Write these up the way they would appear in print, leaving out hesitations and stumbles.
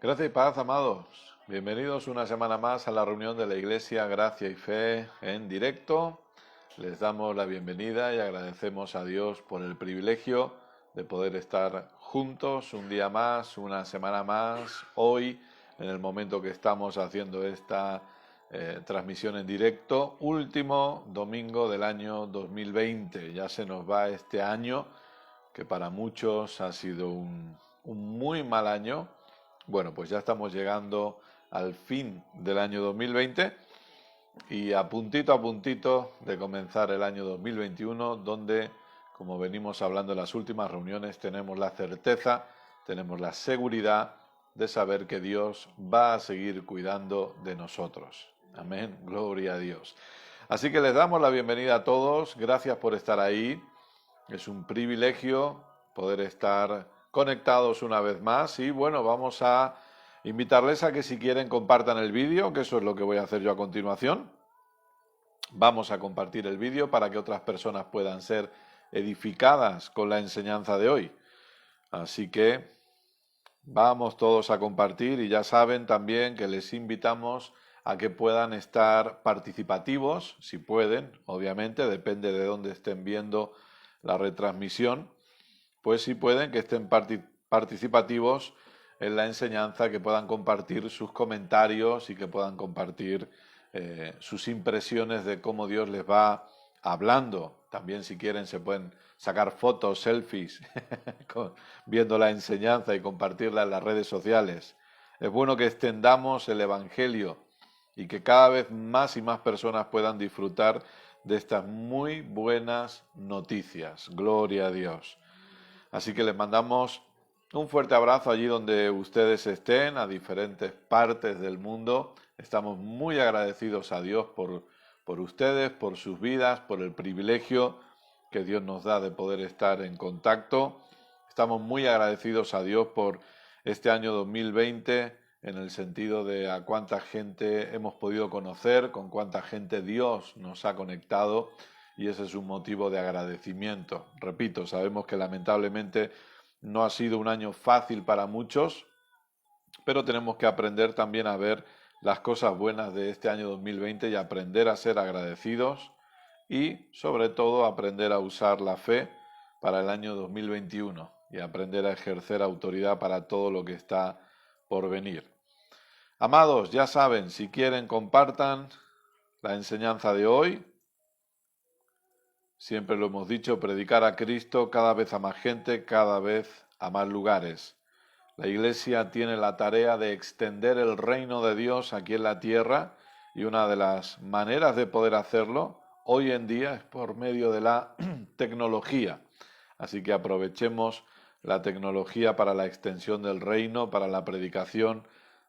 Gracia y paz, amados. Bienvenidos una semana más a la reunión de la Iglesia Gracia y Fe en directo. Les damos la bienvenida y agradecemos a Dios por el privilegio de poder estar juntos un día más, una semana más, hoy, en el momento que estamos haciendo esta transmisión en directo, último domingo del año 2020. Ya se nos va este año, que para muchos ha sido un muy mal año. Bueno, pues ya estamos llegando al fin del año 2020 y a puntito de comenzar el año 2021, donde, como venimos hablando en las últimas reuniones, tenemos la certeza, tenemos la seguridad de saber que Dios va a seguir cuidando de nosotros. Amén, gloria a Dios. Así que les damos la bienvenida a todos, gracias por estar ahí. Es un privilegio poder estar conectados una vez más y bueno, vamos a invitarles a que si quieren compartan el vídeo, que eso es lo que voy a hacer yo a continuación. Vamos a compartir el vídeo para que otras personas puedan ser edificadas con la enseñanza de hoy. Así que vamos todos a compartir y ya saben también que les invitamos a que puedan estar participativos, si pueden, obviamente, depende de dónde estén viendo la retransmisión, pues si pueden que estén participativos en la enseñanza, que puedan compartir sus comentarios y que puedan compartir sus impresiones de cómo Dios les va hablando. También si quieren se pueden sacar fotos, selfies, viendo la enseñanza y compartirla en las redes sociales. Es bueno que extendamos el Evangelio y que cada vez más y más personas puedan disfrutar de estas muy buenas noticias. Gloria a Dios. Así que les mandamos un fuerte abrazo allí donde ustedes estén, a diferentes partes del mundo. Estamos muy agradecidos a Dios por ustedes, por sus vidas, por el privilegio que Dios nos da de poder estar en contacto. Estamos muy agradecidos a Dios por este año 2020, en el sentido de a cuánta gente hemos podido conocer, con cuánta gente Dios nos ha conectado, y ese es un motivo de agradecimiento. Repito, sabemos que lamentablemente no ha sido un año fácil para muchos, pero tenemos que aprender también a ver las cosas buenas de este año 2020 y aprender a ser agradecidos y, sobre todo, aprender a usar la fe para el año 2021 y aprender a ejercer autoridad para todo lo que está por venir. Amados, ya saben, si quieren compartan la enseñanza de hoy. Siempre lo hemos dicho, predicar a Cristo cada vez a más gente, cada vez a más lugares. La Iglesia tiene la tarea de extender el reino de Dios aquí en la tierra y una de las maneras de poder hacerlo hoy en día es por medio de la tecnología. Así que aprovechemos la tecnología para la extensión del reino, para la predicación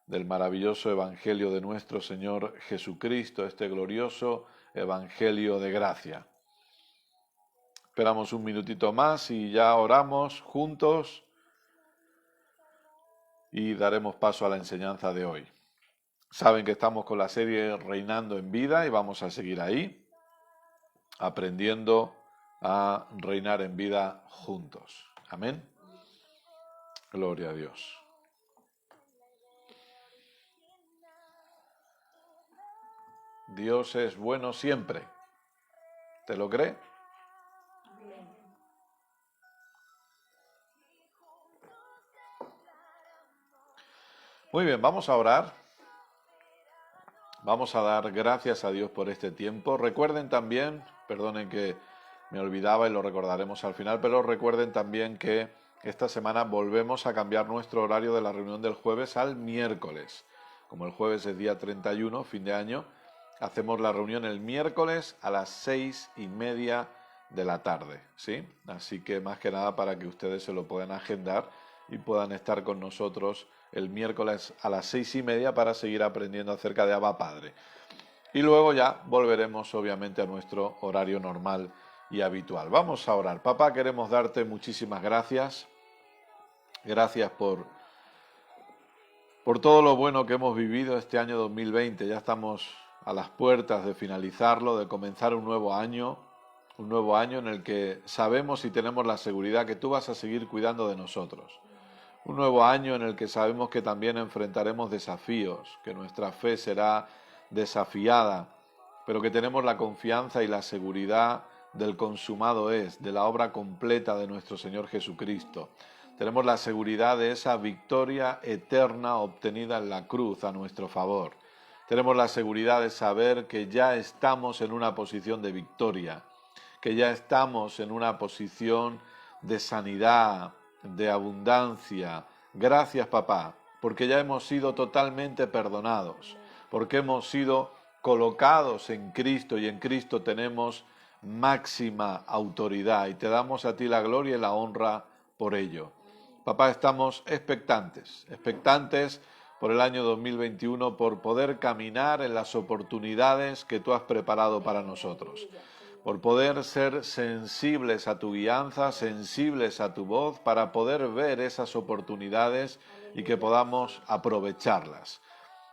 del maravilloso Evangelio de nuestro Señor Jesucristo, este glorioso Evangelio de gracia. Esperamos un minutito más y ya oramos juntos y daremos paso a la enseñanza de hoy. Saben que estamos con la serie Reinando en Vida y vamos a seguir ahí, aprendiendo a reinar en vida juntos. Amén. Gloria a Dios. Dios es bueno siempre. ¿Te lo cree? Muy bien, vamos a orar. Vamos a dar gracias a Dios por este tiempo. Recuerden también, perdonen que me olvidaba y lo recordaremos al final, pero recuerden también que esta semana volvemos a cambiar nuestro horario de la reunión del jueves al miércoles. Como el jueves es día 31, fin de año, hacemos la reunión el miércoles a las 6:30 de la tarde, ¿sí? Así que más que nada para que ustedes se lo puedan agendar y puedan estar con nosotros el miércoles a las 6:30 para seguir aprendiendo acerca de Abba Padre. Y luego ya volveremos obviamente a nuestro horario normal y habitual. Vamos a orar. Papá, queremos darte muchísimas gracias. Gracias por todo lo bueno que hemos vivido este año 2020. Ya estamos a las puertas de finalizarlo, de comenzar un nuevo año en el que sabemos y tenemos la seguridad que tú vas a seguir cuidando de nosotros. Un nuevo año en el que sabemos que también enfrentaremos desafíos, que nuestra fe será desafiada, pero que tenemos la confianza y la seguridad del consumado es, de la obra completa de nuestro Señor Jesucristo. Tenemos la seguridad de esa victoria eterna obtenida en la cruz a nuestro favor. Tenemos la seguridad de saber que ya estamos en una posición de victoria, que ya estamos en una posición de sanidad, de abundancia. Gracias, papá, porque ya hemos sido totalmente perdonados, porque hemos sido colocados en Cristo y en Cristo tenemos máxima autoridad y te damos a ti la gloria y la honra por ello. Papá, estamos expectantes por el año 2021, por poder caminar en las oportunidades que tú has preparado para nosotros, por poder ser sensibles a tu guianza, sensibles a tu voz, para poder ver esas oportunidades y que podamos aprovecharlas.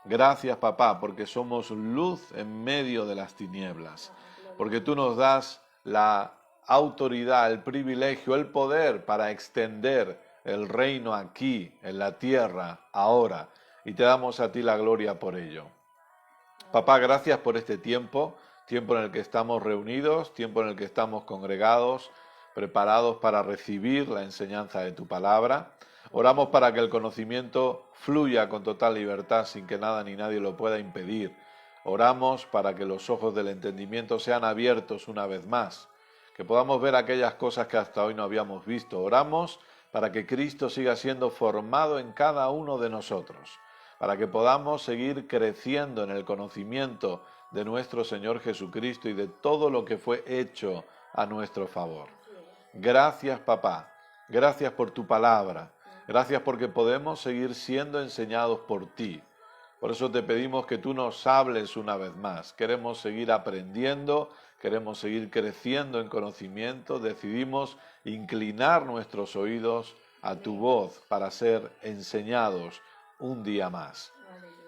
Gracias, papá, porque somos luz en medio de las tinieblas, porque tú nos das la autoridad, el privilegio, el poder para extender el reino aquí, en la tierra, ahora, y te damos a ti la gloria por ello. Papá, gracias por este tiempo en el que estamos reunidos, tiempo en el que estamos congregados, preparados para recibir la enseñanza de tu palabra. Oramos para que el conocimiento fluya con total libertad sin que nada ni nadie lo pueda impedir. Oramos para que los ojos del entendimiento sean abiertos una vez más, que podamos ver aquellas cosas que hasta hoy no habíamos visto. Oramos para que Cristo siga siendo formado en cada uno de nosotros, para que podamos seguir creciendo en el conocimiento de nuestro Señor Jesucristo y de todo lo que fue hecho a nuestro favor. Gracias, papá. Gracias por tu palabra. Gracias porque podemos seguir siendo enseñados por ti. Por eso te pedimos que tú nos hables una vez más. Queremos seguir aprendiendo, queremos seguir creciendo en conocimiento. Decidimos inclinar nuestros oídos a tu voz para ser enseñados un día más.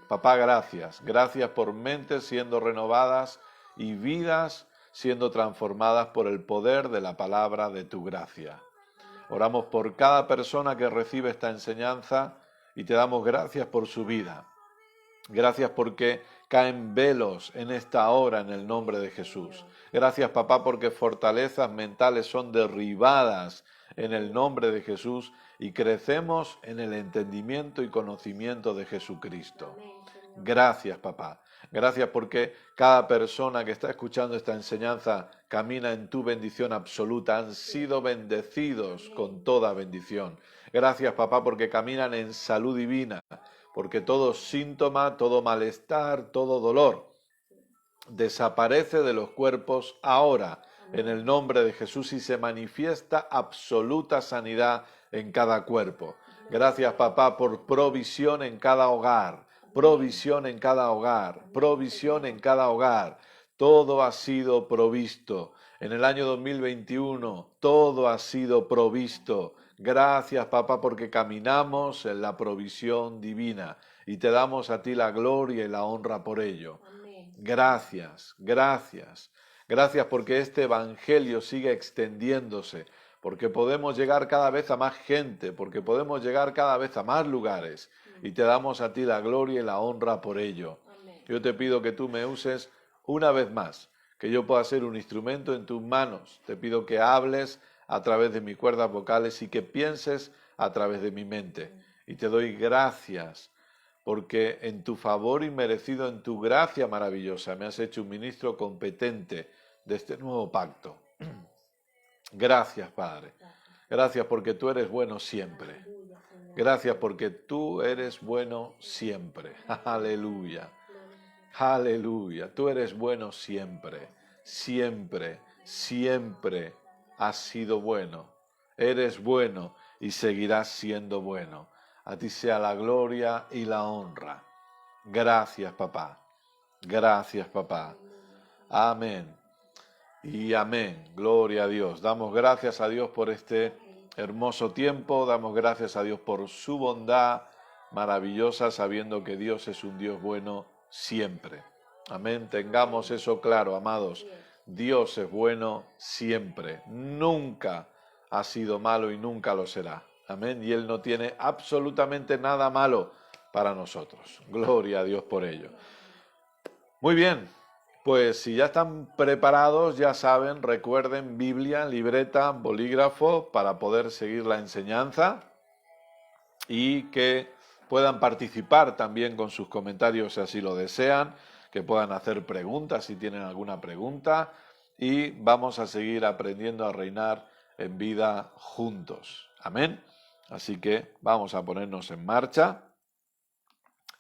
Papá, gracias. Gracias por mentes siendo renovadas y vidas siendo transformadas por el poder de la palabra de tu gracia. Oramos por cada persona que recibe esta enseñanza y te damos gracias por su vida. Gracias porque caen velos en esta hora en el nombre de Jesús. Gracias, papá, porque fortalezas mentales son derribadas en el nombre de Jesús y crecemos en el entendimiento y conocimiento de Jesucristo. Gracias, papá. Gracias porque cada persona que está escuchando esta enseñanza camina en tu bendición absoluta. Han sido bendecidos con toda bendición. Gracias, papá, porque caminan en salud divina, porque todo síntoma, todo malestar, todo dolor desaparece de los cuerpos ahora en el nombre de Jesús y se manifiesta absoluta sanidad en cada cuerpo. Gracias, papá, por provisión en cada hogar. Provisión en cada hogar, provisión en cada hogar. Todo ha sido provisto. En el año 2021 todo ha sido provisto. Gracias, papá, porque caminamos en la provisión divina y te damos a ti la gloria y la honra por ello. Gracias, gracias. Gracias porque este evangelio sigue extendiéndose, porque podemos llegar cada vez a más gente, porque podemos llegar cada vez a más lugares. Y te damos a ti la gloria y la honra por ello. Yo te pido que tú me uses una vez más, que yo pueda ser un instrumento en tus manos. Te pido que hables a través de mis cuerdas vocales y que pienses a través de mi mente. Y te doy gracias, porque en tu favor inmerecido, en tu gracia maravillosa, me has hecho un ministro competente de este nuevo pacto. Gracias, Padre. Gracias porque tú eres bueno siempre. Gracias porque tú eres bueno siempre. Aleluya. Aleluya. Tú eres bueno siempre. Siempre, siempre has sido bueno. Eres bueno y seguirás siendo bueno. A ti sea la gloria y la honra. Gracias, papá. Gracias, papá. Amén. Y amén. Gloria a Dios. Damos gracias a Dios por este hermoso tiempo. Damos gracias a Dios por su bondad maravillosa, sabiendo que Dios es un Dios bueno siempre. Amén. Tengamos eso claro, amados. Dios es bueno siempre. Nunca ha sido malo y nunca lo será. Amén. Y Él no tiene absolutamente nada malo para nosotros. Gloria a Dios por ello. Muy bien, pues si ya están preparados, ya saben, recuerden Biblia, libreta, bolígrafo para poder seguir la enseñanza y que puedan participar también con sus comentarios si así lo desean, que puedan hacer preguntas si tienen alguna pregunta y vamos a seguir aprendiendo a reinar en vida juntos. Amén. Así que vamos a ponernos en marcha.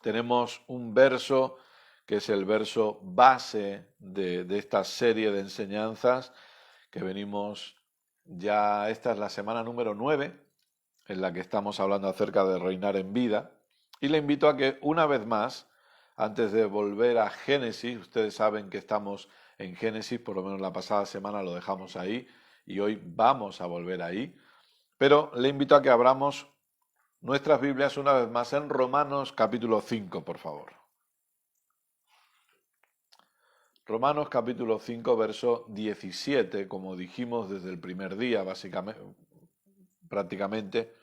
Tenemos un verso que es el verso base de esta serie de enseñanzas que venimos ya, esta es la semana número 9 en la que estamos hablando acerca de reinar en vida. Y le invito a que una vez más, antes de volver a Génesis, ustedes saben que estamos en Génesis, por lo menos la pasada semana lo dejamos ahí y hoy vamos a volver ahí, pero le invito a que abramos nuestras Biblias una vez más en Romanos capítulo 5, por favor. Romanos capítulo 5, verso 17, como dijimos desde el primer día, básicamente, prácticamente.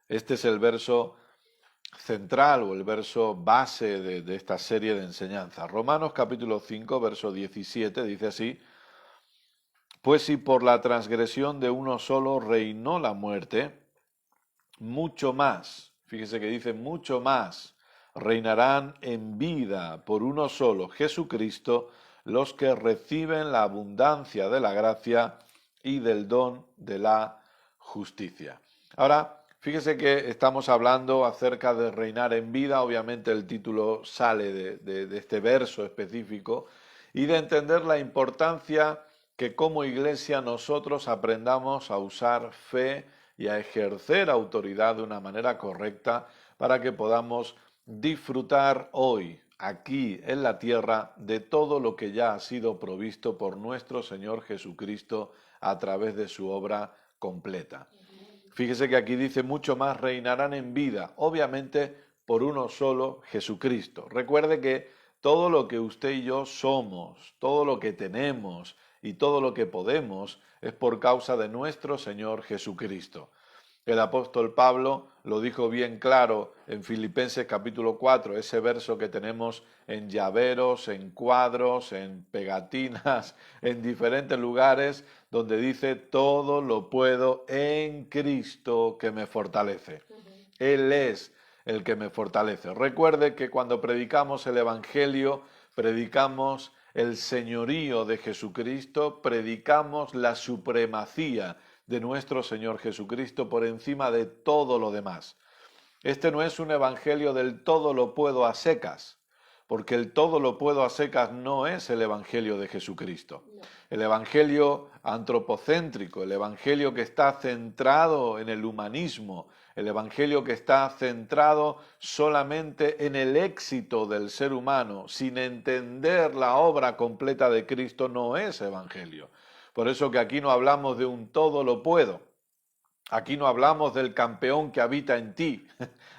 Este es el verso central o el verso base de esta serie de enseñanzas. Romanos capítulo 5, verso 17 dice así: pues si por la transgresión de uno solo reinó la muerte, mucho más, fíjese que dice mucho más, reinarán en vida por uno solo, Jesucristo, los que reciben la abundancia de la gracia y del don de la justicia. Ahora, fíjese que estamos hablando acerca de reinar en vida, obviamente el título sale de este verso específico, y de entender la importancia que como iglesia nosotros aprendamos a usar fe y a ejercer autoridad de una manera correcta para que podamos disfrutar hoy, aquí en la tierra, de todo lo que ya ha sido provisto por nuestro Señor Jesucristo a través de su obra completa. Fíjese que aquí dice mucho más reinarán en vida, obviamente por uno solo, Jesucristo. Recuerde que todo lo que usted y yo somos, todo lo que tenemos y todo lo que podemos es por causa de nuestro Señor Jesucristo. El apóstol Pablo lo dijo bien claro en Filipenses capítulo 4, ese verso que tenemos en llaveros, en cuadros, en pegatinas, en diferentes lugares, donde dice, todo lo puedo en Cristo que me fortalece. Él es el que me fortalece. Recuerde que cuando predicamos el Evangelio, predicamos el señorío de Jesucristo, predicamos la supremacía de nuestro Señor Jesucristo por encima de todo lo demás. Este no es un evangelio del todo lo puedo a secas, porque el todo lo puedo a secas no es el evangelio de Jesucristo. El evangelio antropocéntrico, el evangelio que está centrado en el humanismo, el evangelio que está centrado solamente en el éxito del ser humano, sin entender la obra completa de Cristo, no es evangelio. Por eso que aquí no hablamos de un todo lo puedo. Aquí no hablamos del campeón que habita en ti.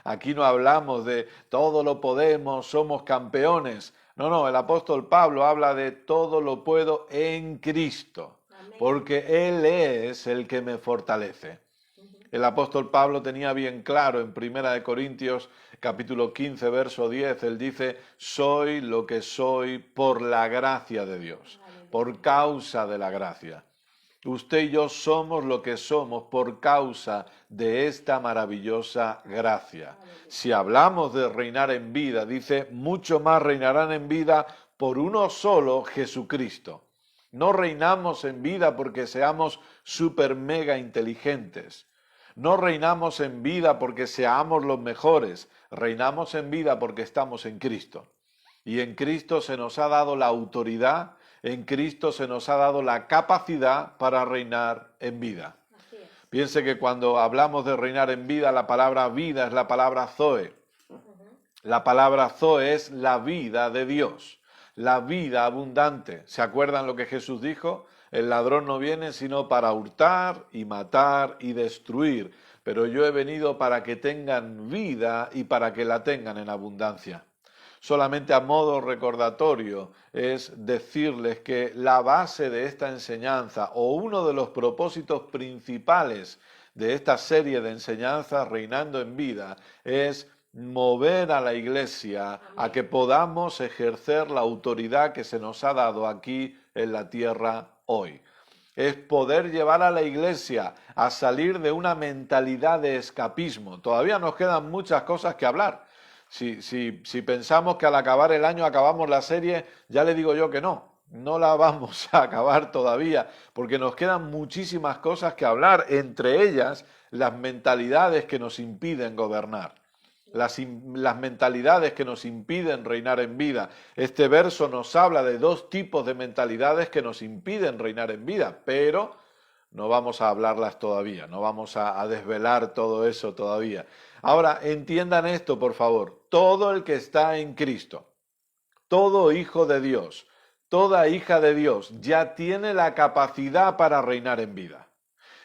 Aquí no hablamos de todo lo podemos, somos campeones. No, el apóstol Pablo habla de todo lo puedo en Cristo, porque Él es el que me fortalece. El apóstol Pablo tenía bien claro en 1 Corintios capítulo 15, verso 10, él dice, soy lo que soy por la gracia de Dios, por causa de la gracia. Usted y yo somos lo que somos por causa de esta maravillosa gracia. Si hablamos de reinar en vida, dice, mucho más reinarán en vida por uno solo, Jesucristo. No reinamos en vida porque seamos súper mega inteligentes. No reinamos en vida porque seamos los mejores. Reinamos en vida porque estamos en Cristo. Y en Cristo se nos ha dado la autoridad, en Cristo se nos ha dado la capacidad para reinar en vida. Piense que cuando hablamos de reinar en vida, la palabra vida es la palabra Zoe. La palabra Zoe es la vida de Dios, la vida abundante. ¿Se acuerdan lo que Jesús dijo? El ladrón no viene sino para hurtar y matar y destruir, pero yo he venido para que tengan vida y para que la tengan en abundancia. solamente a modo recordatorio, es decirles que la base de esta enseñanza o uno de los propósitos principales de esta serie de enseñanzas Reinando en Vida es mover a la Iglesia a que podamos ejercer la autoridad que se nos ha dado aquí en la tierra hoy. Es poder llevar a la Iglesia a salir de una mentalidad de escapismo. Todavía nos quedan muchas cosas que hablar. Si pensamos que al acabar el año acabamos la serie, ya le digo yo que no la vamos a acabar todavía, porque nos quedan muchísimas cosas que hablar, entre ellas las mentalidades que nos impiden gobernar. Las mentalidades que nos impiden reinar en vida. Este verso nos habla de dos tipos de mentalidades que nos impiden reinar en vida, pero no vamos a hablarlas todavía, no vamos a desvelar todo eso todavía. Ahora, entiendan esto, por favor. Todo el que está en Cristo, todo hijo de Dios, toda hija de Dios, ya tiene la capacidad para reinar en vida.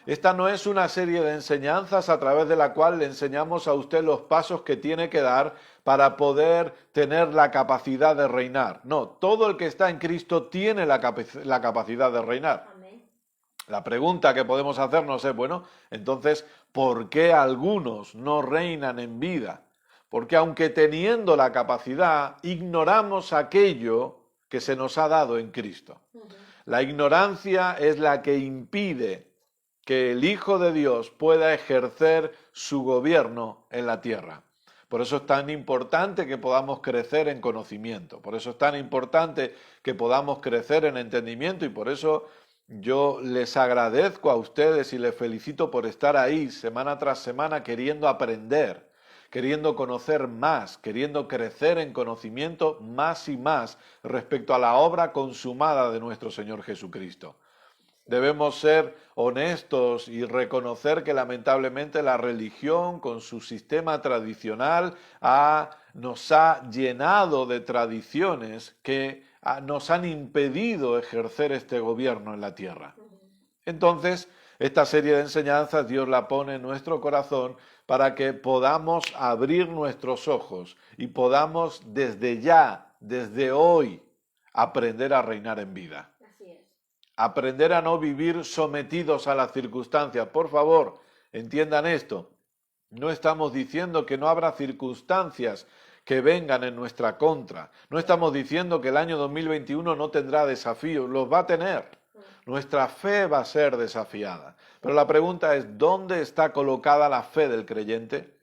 Esta no es una serie de enseñanzas a través de la cual le enseñamos a usted los pasos que tiene que dar para poder tener la capacidad de reinar. No, todo el que está en Cristo tiene la capacidad de reinar. Amén. La pregunta que podemos hacernos es, bueno, entonces, ¿por qué algunos no reinan en vida? Porque aunque teniendo la capacidad, ignoramos aquello que se nos ha dado en Cristo. La ignorancia es la que impide que el Hijo de Dios pueda ejercer su gobierno en la tierra. Por eso es tan importante que podamos crecer en conocimiento, por eso es tan importante que podamos crecer en entendimiento y por eso yo les agradezco a ustedes y les felicito por estar ahí semana tras semana queriendo aprender, queriendo conocer más, queriendo crecer en conocimiento más y más respecto a la obra consumada de nuestro Señor Jesucristo. Debemos ser honestos y reconocer que lamentablemente la religión con su sistema tradicional nos ha llenado de tradiciones que nos han impedido ejercer este gobierno en la tierra. Entonces, esta serie de enseñanzas Dios la pone en nuestro corazón para que podamos abrir nuestros ojos y podamos desde ya, desde hoy, aprender a reinar en vida. Aprender a no vivir sometidos a las circunstancias. Por favor, entiendan esto. No estamos diciendo que no habrá circunstancias que vengan en nuestra contra. No estamos diciendo que el año 2021 no tendrá desafíos. Los va a tener. Nuestra fe va a ser desafiada. Pero la pregunta es, ¿dónde está colocada la fe del creyente?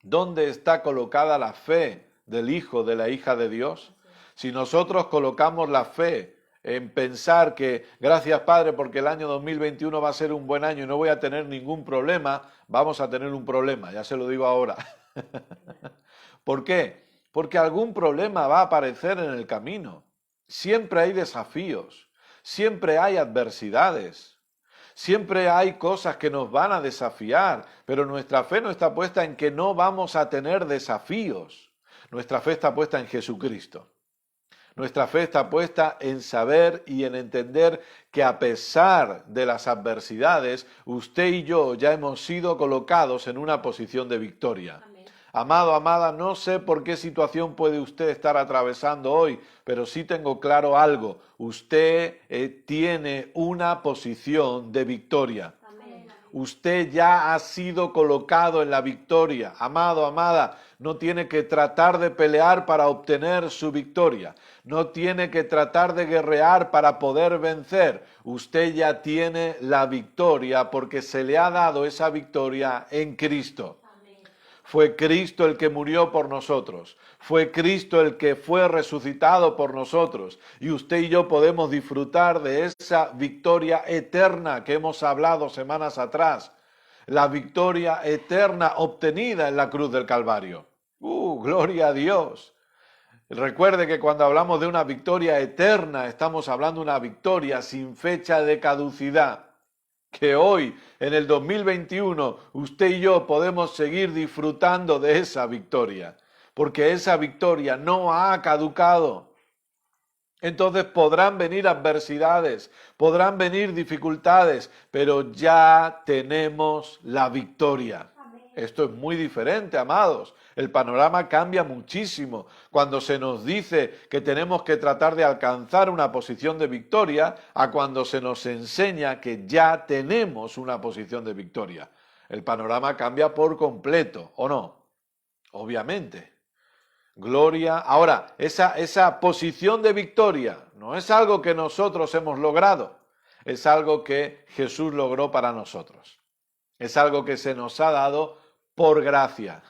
¿Dónde está colocada la fe del hijo, de la hija de Dios? Si nosotros colocamos la fe en pensar que gracias Padre porque el año 2021 va a ser un buen año y no voy a tener ningún problema, vamos a tener un problema, ya se lo digo ahora. ¿Por qué? Porque algún problema va a aparecer en el camino. Siempre hay desafíos, siempre hay adversidades, siempre hay cosas que nos van a desafiar, pero nuestra fe no está puesta en que no vamos a tener desafíos. Nuestra fe está puesta en Jesucristo. Nuestra fe está puesta en saber y en entender que a pesar de las adversidades, usted y yo ya hemos sido colocados en una posición de victoria. Amén. Amado, amada, no sé por qué situación puede usted estar atravesando hoy, pero sí tengo claro algo. Usted tiene una posición de victoria. Amén. Usted ya ha sido colocado en la victoria. Amado, amada, no tiene que tratar de pelear para obtener su victoria. No tiene que tratar de guerrear para poder vencer. Usted ya tiene la victoria porque se le ha dado esa victoria en Cristo. Amén. Fue Cristo el que murió por nosotros. Fue Cristo el que fue resucitado por nosotros. Y usted y yo podemos disfrutar de esa victoria eterna que hemos hablado semanas atrás. La victoria eterna obtenida en la cruz del Calvario. Gloria a Dios. Recuerde que cuando hablamos de una victoria eterna, estamos hablando de una victoria sin fecha de caducidad. Que hoy, en el 2021, usted y yo podemos seguir disfrutando de esa victoria. Porque esa victoria no ha caducado. Entonces podrán venir adversidades, podrán venir dificultades, pero ya tenemos la victoria. Esto es muy diferente, amados. El panorama cambia muchísimo cuando se nos dice que tenemos que tratar de alcanzar una posición de victoria a cuando se nos enseña que ya tenemos una posición de victoria. El panorama cambia por completo, ¿o no? Obviamente. Gloria. Ahora, esa posición de victoria no es algo que nosotros hemos logrado, es algo que Jesús logró para nosotros. Es algo que se nos ha dado por gracia.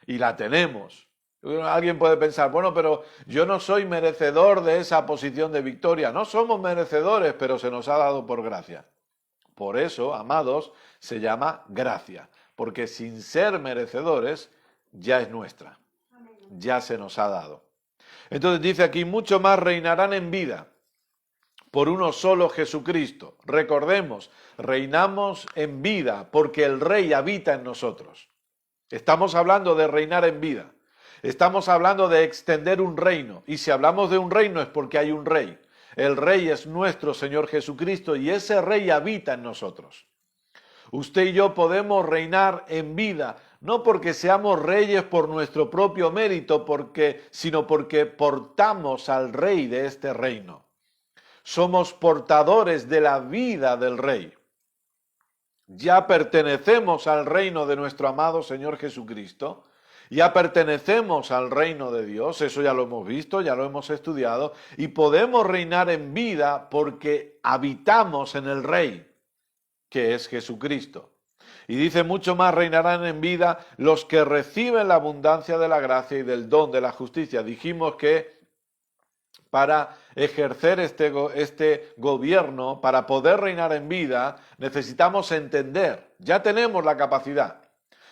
Y la tenemos. Alguien puede pensar, bueno, pero yo no soy merecedor de esa posición de victoria. No somos merecedores, pero se nos ha dado por gracia. Por eso, amados, se llama gracia, porque sin ser merecedores ya es nuestra, ya se nos ha dado. Entonces dice aquí, mucho más reinarán en vida por uno solo Jesucristo. Recordemos, reinamos en vida porque el Rey habita en nosotros. Estamos hablando de reinar en vida. Estamos hablando de extender un reino. Y si hablamos de un reino es porque hay un Rey. El Rey es nuestro Señor Jesucristo y ese Rey habita en nosotros. Usted y yo podemos reinar en vida, no porque seamos reyes por nuestro propio mérito, sino porque portamos al Rey de este reino. Somos portadores de la vida del Rey. Ya pertenecemos al reino de nuestro amado Señor Jesucristo, ya pertenecemos al reino de Dios, eso ya lo hemos visto, ya lo hemos estudiado, y podemos reinar en vida porque habitamos en el Rey, que es Jesucristo. Y dice, mucho más reinarán en vida los que reciben la abundancia de la gracia y del don de la justicia. Dijimos que para ejercer este gobierno, para poder reinar en vida, necesitamos entender, ya tenemos la capacidad,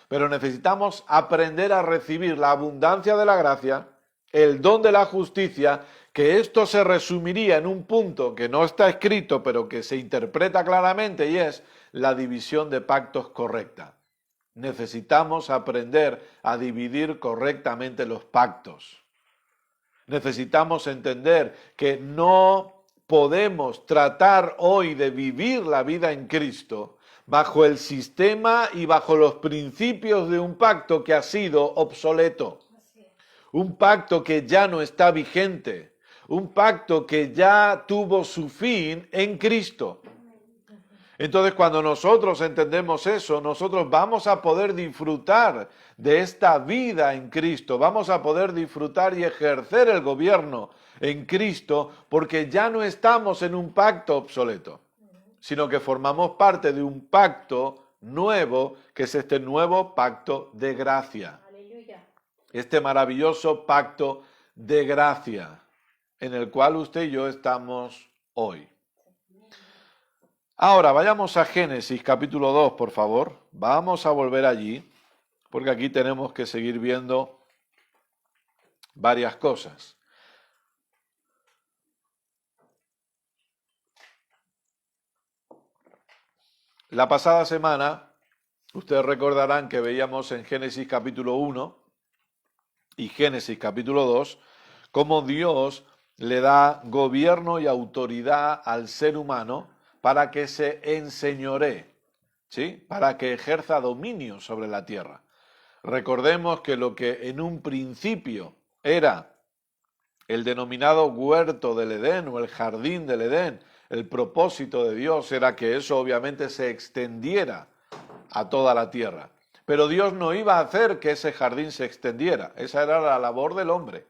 pero necesitamos aprender a recibir la abundancia de la gracia, el don de la justicia, que esto se resumiría en un punto que no está escrito, pero que se interpreta claramente, y es la división de pactos correcta. Necesitamos aprender a dividir correctamente los pactos. Necesitamos entender que no podemos tratar hoy de vivir la vida en Cristo bajo el sistema y bajo los principios de un pacto que ha sido obsoleto. Un pacto que ya no está vigente. Un pacto que ya tuvo su fin en Cristo. Entonces, cuando nosotros entendemos eso, nosotros vamos a poder disfrutar de esta vida en Cristo, vamos a poder disfrutar y ejercer el gobierno en Cristo, porque ya no estamos en un pacto obsoleto, sino que formamos parte de un pacto nuevo, que es este nuevo pacto de gracia. Aleluya. Este maravilloso pacto de gracia, en el cual usted y yo estamos hoy. Ahora, vayamos a Génesis capítulo 2, por favor. Vamos a volver allí, porque aquí tenemos que seguir viendo varias cosas. La pasada semana, ustedes recordarán que veíamos en Génesis capítulo 1 y Génesis capítulo 2, cómo Dios le da gobierno y autoridad al ser humano para que se enseñoree, ¿sí? Para que ejerza dominio sobre la tierra. Recordemos que lo que en un principio era el denominado huerto del Edén o el jardín del Edén, el propósito de Dios era que eso obviamente se extendiera a toda la tierra. Pero Dios no iba a hacer que ese jardín se extendiera, esa era la labor del hombre.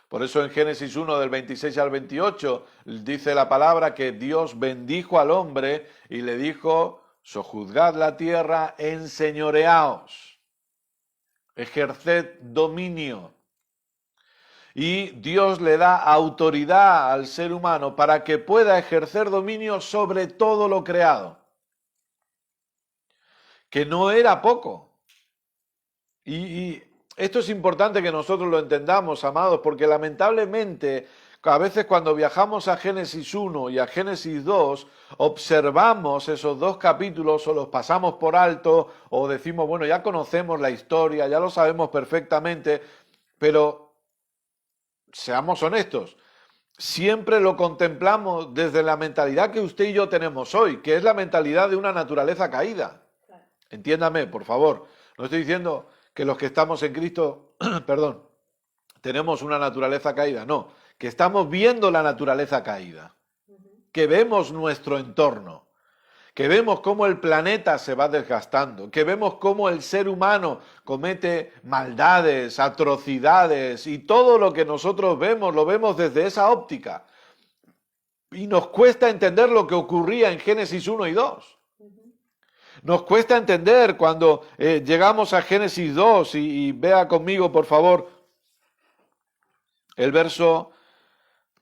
Por eso en Génesis 1 del 26 al 28 dice la palabra que Dios bendijo al hombre y le dijo, sojuzgad la tierra, enseñoreaos, ejerced dominio. Y Dios le da autoridad al ser humano para que pueda ejercer dominio sobre todo lo creado, que no era poco. Y esto es importante que nosotros lo entendamos, amados, porque lamentablemente a veces cuando viajamos a Génesis 1 y a Génesis 2, observamos esos dos capítulos o los pasamos por alto o decimos, bueno, ya conocemos la historia, ya lo sabemos perfectamente, pero seamos honestos, siempre lo contemplamos desde la mentalidad que usted y yo tenemos hoy, que es la mentalidad de una naturaleza caída. Entiéndame, por favor. No estoy diciendo que los que estamos en Cristo, perdón, tenemos una naturaleza caída. No, que estamos viendo la naturaleza caída. Que vemos nuestro entorno. Que vemos cómo el planeta se va desgastando. Que vemos cómo el ser humano comete maldades, atrocidades y todo lo que nosotros vemos, lo vemos desde esa óptica. Y nos cuesta entender lo que ocurría en Génesis 1 y 2. Nos cuesta entender cuando llegamos a Génesis 2 y vea conmigo, por favor, el verso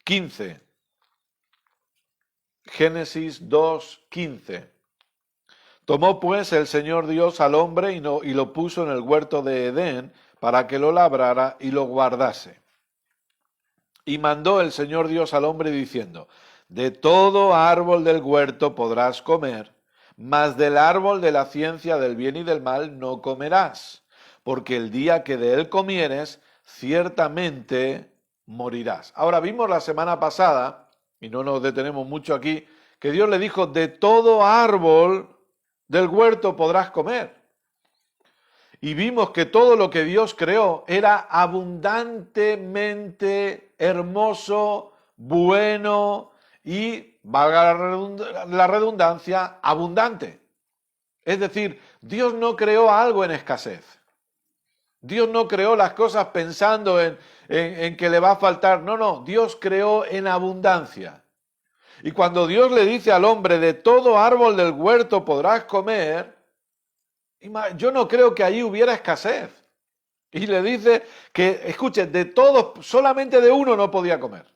15. Génesis 2:15. Tomó pues el Señor Dios al hombre y lo puso en el huerto de Edén para que lo labrara y lo guardase. Y mandó el Señor Dios al hombre diciendo, de todo árbol del huerto podrás comer, mas del árbol de la ciencia del bien y del mal no comerás, porque el día que de él comieres, ciertamente morirás. Ahora vimos la semana pasada, y no nos detenemos mucho aquí, que Dios le dijo, de todo árbol del huerto podrás comer. Y vimos que todo lo que Dios creó era abundantemente hermoso, bueno y, valga la redundancia, abundante. Es decir, Dios no creó algo en escasez. Dios no creó las cosas pensando en que le va a faltar. No, Dios creó en abundancia. Y cuando Dios le dice al hombre, de todo árbol del huerto podrás comer, yo no creo que allí hubiera escasez. Y le dice que, escuche, de todos, solamente de uno no podía comer.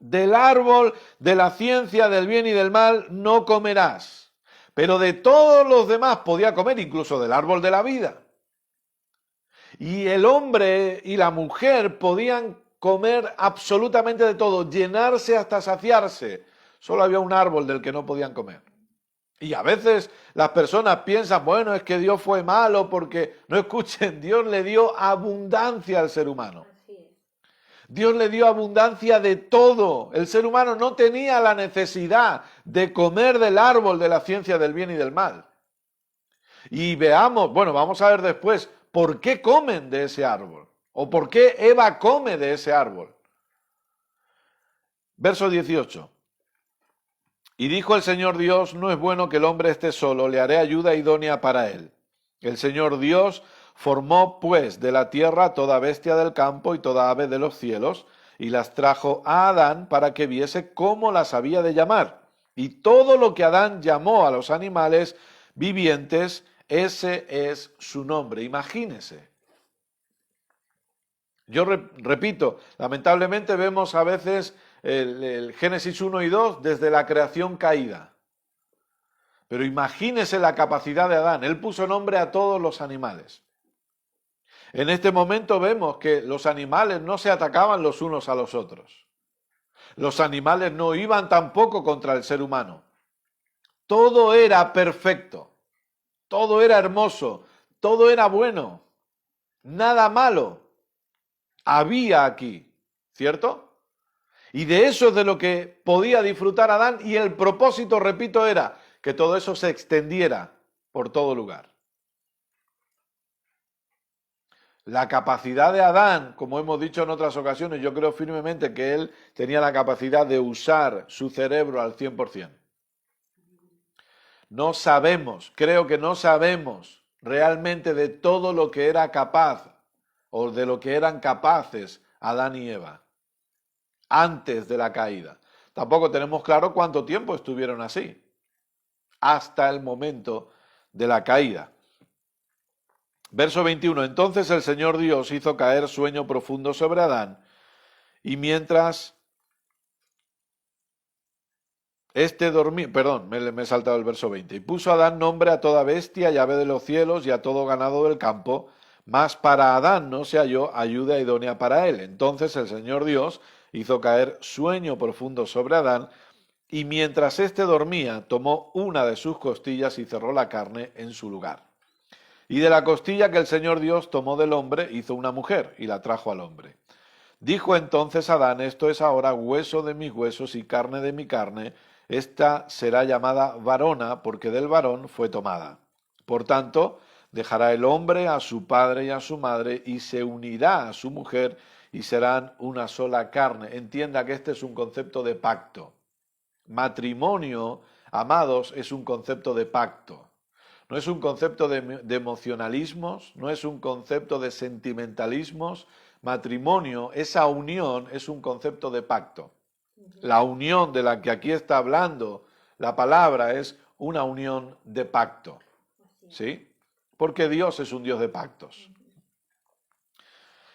Del árbol de la ciencia del bien y del mal no comerás. Pero de todos los demás podía comer, incluso del árbol de la vida. Y el hombre y la mujer podían comer absolutamente de todo, llenarse hasta saciarse. Solo había un árbol del que no podían comer. Y a veces las personas piensan, bueno, es que Dios fue malo porque, no escuchen, Dios le dio abundancia al ser humano. Dios le dio abundancia de todo. El ser humano no tenía la necesidad de comer del árbol de la ciencia del bien y del mal. Y veamos, bueno, vamos a ver después, ¿por qué comen de ese árbol? ¿O por qué Eva come de ese árbol? Verso 18. Y dijo el Señor Dios, no es bueno que el hombre esté solo, le haré ayuda idónea para él. El Señor Dios formó pues de la tierra toda bestia del campo y toda ave de los cielos, y las trajo a Adán para que viese cómo las había de llamar. Y todo lo que Adán llamó a los animales vivientes, ese es su nombre. Imagínese. Yo repito, lamentablemente vemos a veces el Génesis 1 y 2 desde la creación caída. Pero imagínese la capacidad de Adán. Él puso nombre a todos los animales. En este momento vemos que los animales no se atacaban los unos a los otros. Los animales no iban tampoco contra el ser humano. Todo era perfecto. Todo era hermoso. Todo era bueno. Nada malo había aquí. ¿Cierto? Y de eso es de lo que podía disfrutar Adán, y el propósito, repito, era que todo eso se extendiera por todo lugar. La capacidad de Adán, como hemos dicho en otras ocasiones, yo creo firmemente que él tenía la capacidad de usar su cerebro al 100%. No sabemos, creo que no sabemos realmente de todo lo que era capaz o de lo que eran capaces Adán y Eva antes de la caída. Tampoco tenemos claro cuánto tiempo estuvieron así, hasta el momento de la caída. Verso 21. Entonces el Señor Dios hizo caer sueño profundo sobre Adán, y mientras este dormía, perdón, me he saltado el verso 20. Y puso Adán nombre a toda bestia y ave de los cielos y a todo ganado del campo, mas para Adán no se halló ayuda idónea para él. Entonces el Señor Dios hizo caer sueño profundo sobre Adán, y mientras éste dormía, tomó una de sus costillas y cerró la carne en su lugar. Y de la costilla que el Señor Dios tomó del hombre, hizo una mujer, y la trajo al hombre. Dijo entonces Adán, esto es ahora hueso de mis huesos y carne de mi carne, esta será llamada varona, porque del varón fue tomada. Por tanto, dejará el hombre a su padre y a su madre y se unirá a su mujer y serán una sola carne. Entienda que este es un concepto de pacto. Matrimonio, amados, es un concepto de pacto. No es un concepto de emocionalismos, no es un concepto de sentimentalismos. Matrimonio, esa unión, es un concepto de pacto. La unión de la que aquí está hablando la palabra es una unión de pacto. ¿Sí? Porque Dios es un Dios de pactos.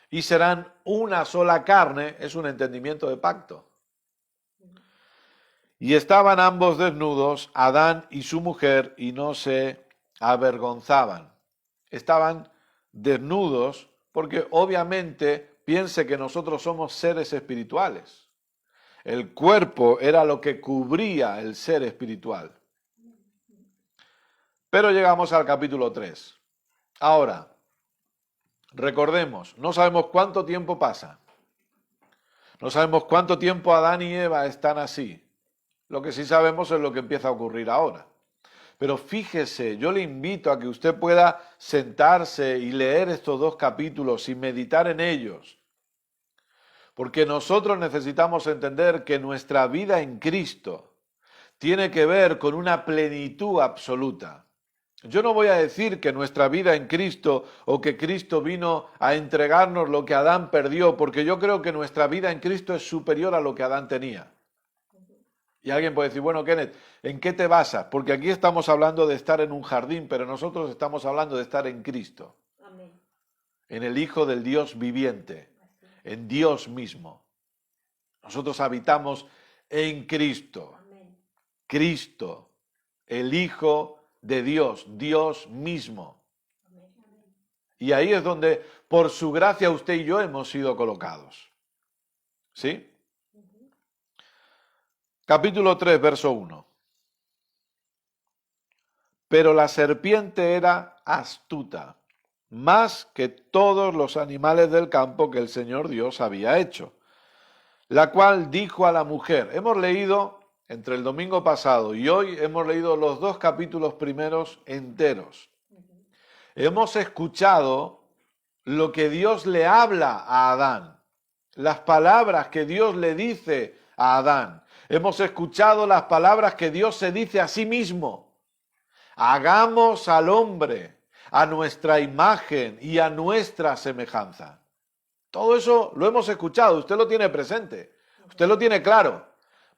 Y serán una sola carne, es un entendimiento de pacto. Y estaban ambos desnudos, Adán y su mujer, y no se avergonzaban. Estaban desnudos porque obviamente piense que nosotros somos seres espirituales. El cuerpo era lo que cubría el ser espiritual. Pero llegamos al capítulo 3. Ahora, recordemos, no sabemos cuánto tiempo pasa. No sabemos cuánto tiempo Adán y Eva están así. Lo que sí sabemos es lo que empieza a ocurrir ahora. Pero fíjese, yo le invito a que usted pueda sentarse y leer estos 2 capítulos y meditar en ellos. Porque nosotros necesitamos entender que nuestra vida en Cristo tiene que ver con una plenitud absoluta. Yo no voy a decir que nuestra vida en Cristo o que Cristo vino a entregarnos lo que Adán perdió, porque yo creo que nuestra vida en Cristo es superior a lo que Adán tenía. Y alguien puede decir, bueno, Kenneth, ¿en qué te basas? Porque aquí estamos hablando de estar en un jardín, pero nosotros estamos hablando de estar en Cristo. Amén. En el Hijo del Dios viviente, en Dios mismo. Nosotros habitamos en Cristo. Amén. Cristo, el Hijo de Dios, Dios mismo. Amén. Y ahí es donde, por su gracia, usted y yo hemos sido colocados. ¿Sí? Capítulo 3, verso 1. Pero la serpiente era astuta, más que todos los animales del campo que el Señor Dios había hecho, la cual dijo a la mujer, hemos leído entre el domingo pasado y hoy hemos leído los 2 capítulos primeros enteros. Hemos escuchado lo que Dios le habla a Adán, las palabras que Dios le dice a Adán. Hemos escuchado las palabras que Dios se dice a sí mismo. Hagamos al hombre a nuestra imagen y a nuestra semejanza. Todo eso lo hemos escuchado, usted lo tiene presente, usted lo tiene claro.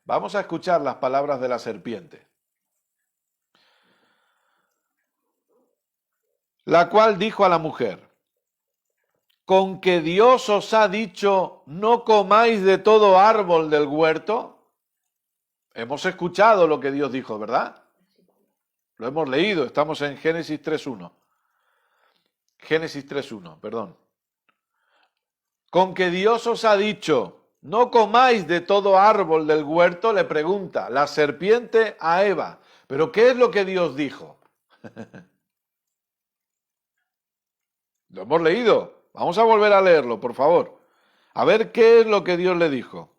Vamos a escuchar las palabras de la serpiente. La cual dijo a la mujer, ¿con que Dios os ha dicho, no comáis de todo árbol del huerto? Hemos escuchado lo que Dios dijo, ¿verdad? Lo hemos leído, estamos en Génesis 3.1. Génesis 3.1, perdón. Con que Dios os ha dicho, no comáis de todo árbol del huerto, le pregunta la serpiente a Eva. ¿Pero qué es lo que Dios dijo? Lo hemos leído. Vamos a volver a leerlo, por favor. A ver qué es lo que Dios le dijo.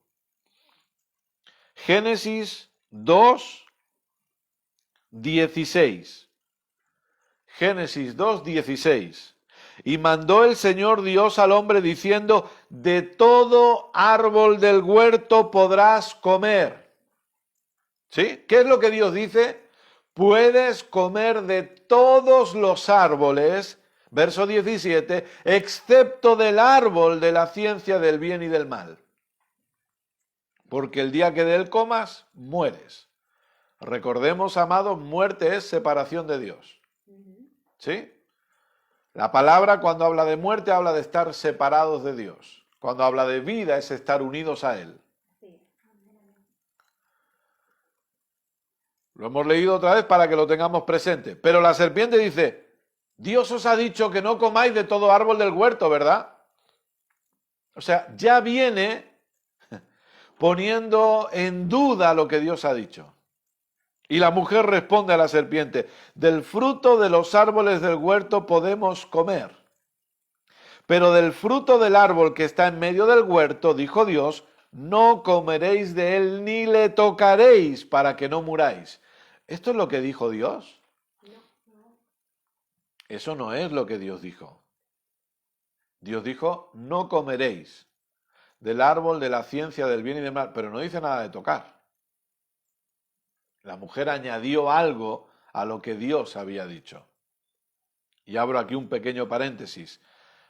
Génesis 2:16. Génesis 2:16. Y mandó el Señor Dios al hombre diciendo, de todo árbol del huerto podrás comer. ¿Sí? ¿Qué es lo que Dios dice? Puedes comer de todos los árboles, verso 17, excepto del árbol de la ciencia del bien y del mal. Porque el día que de él comas, mueres. Recordemos, amados, muerte es separación de Dios. ¿Sí? La palabra cuando habla de muerte habla de estar separados de Dios. Cuando habla de vida es estar unidos a Él. Lo hemos leído otra vez para que lo tengamos presente. Pero la serpiente dice, Dios os ha dicho que no comáis de todo árbol del huerto, ¿verdad? O sea, ya viene poniendo en duda lo que Dios ha dicho. Y la mujer responde a la serpiente, del fruto de los árboles del huerto podemos comer. Pero del fruto del árbol que está en medio del huerto, dijo Dios, no comeréis de él ni le tocaréis para que no muráis. ¿Esto es lo que dijo Dios? Eso no es lo que Dios dijo. Dios dijo, no comeréis del árbol de la ciencia del bien y del mal, pero no dice nada de tocar. La mujer añadió algo a lo que Dios había dicho. Y abro aquí un pequeño paréntesis.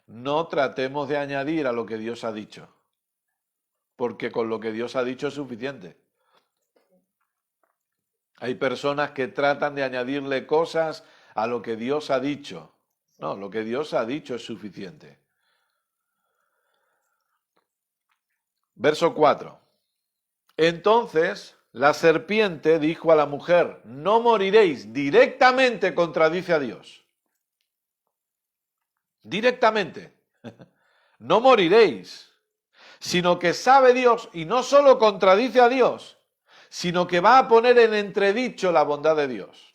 No tratemos de añadir a lo que Dios ha dicho, porque con lo que Dios ha dicho es suficiente. Hay personas que tratan de añadirle cosas a lo que Dios ha dicho. No, lo que Dios ha dicho es suficiente. Verso 4. Entonces la serpiente dijo a la mujer, no moriréis. Directamente contradice a Dios. Directamente. No moriréis. Sino que sabe Dios, y no solo contradice a Dios, sino que va a poner en entredicho la bondad de Dios.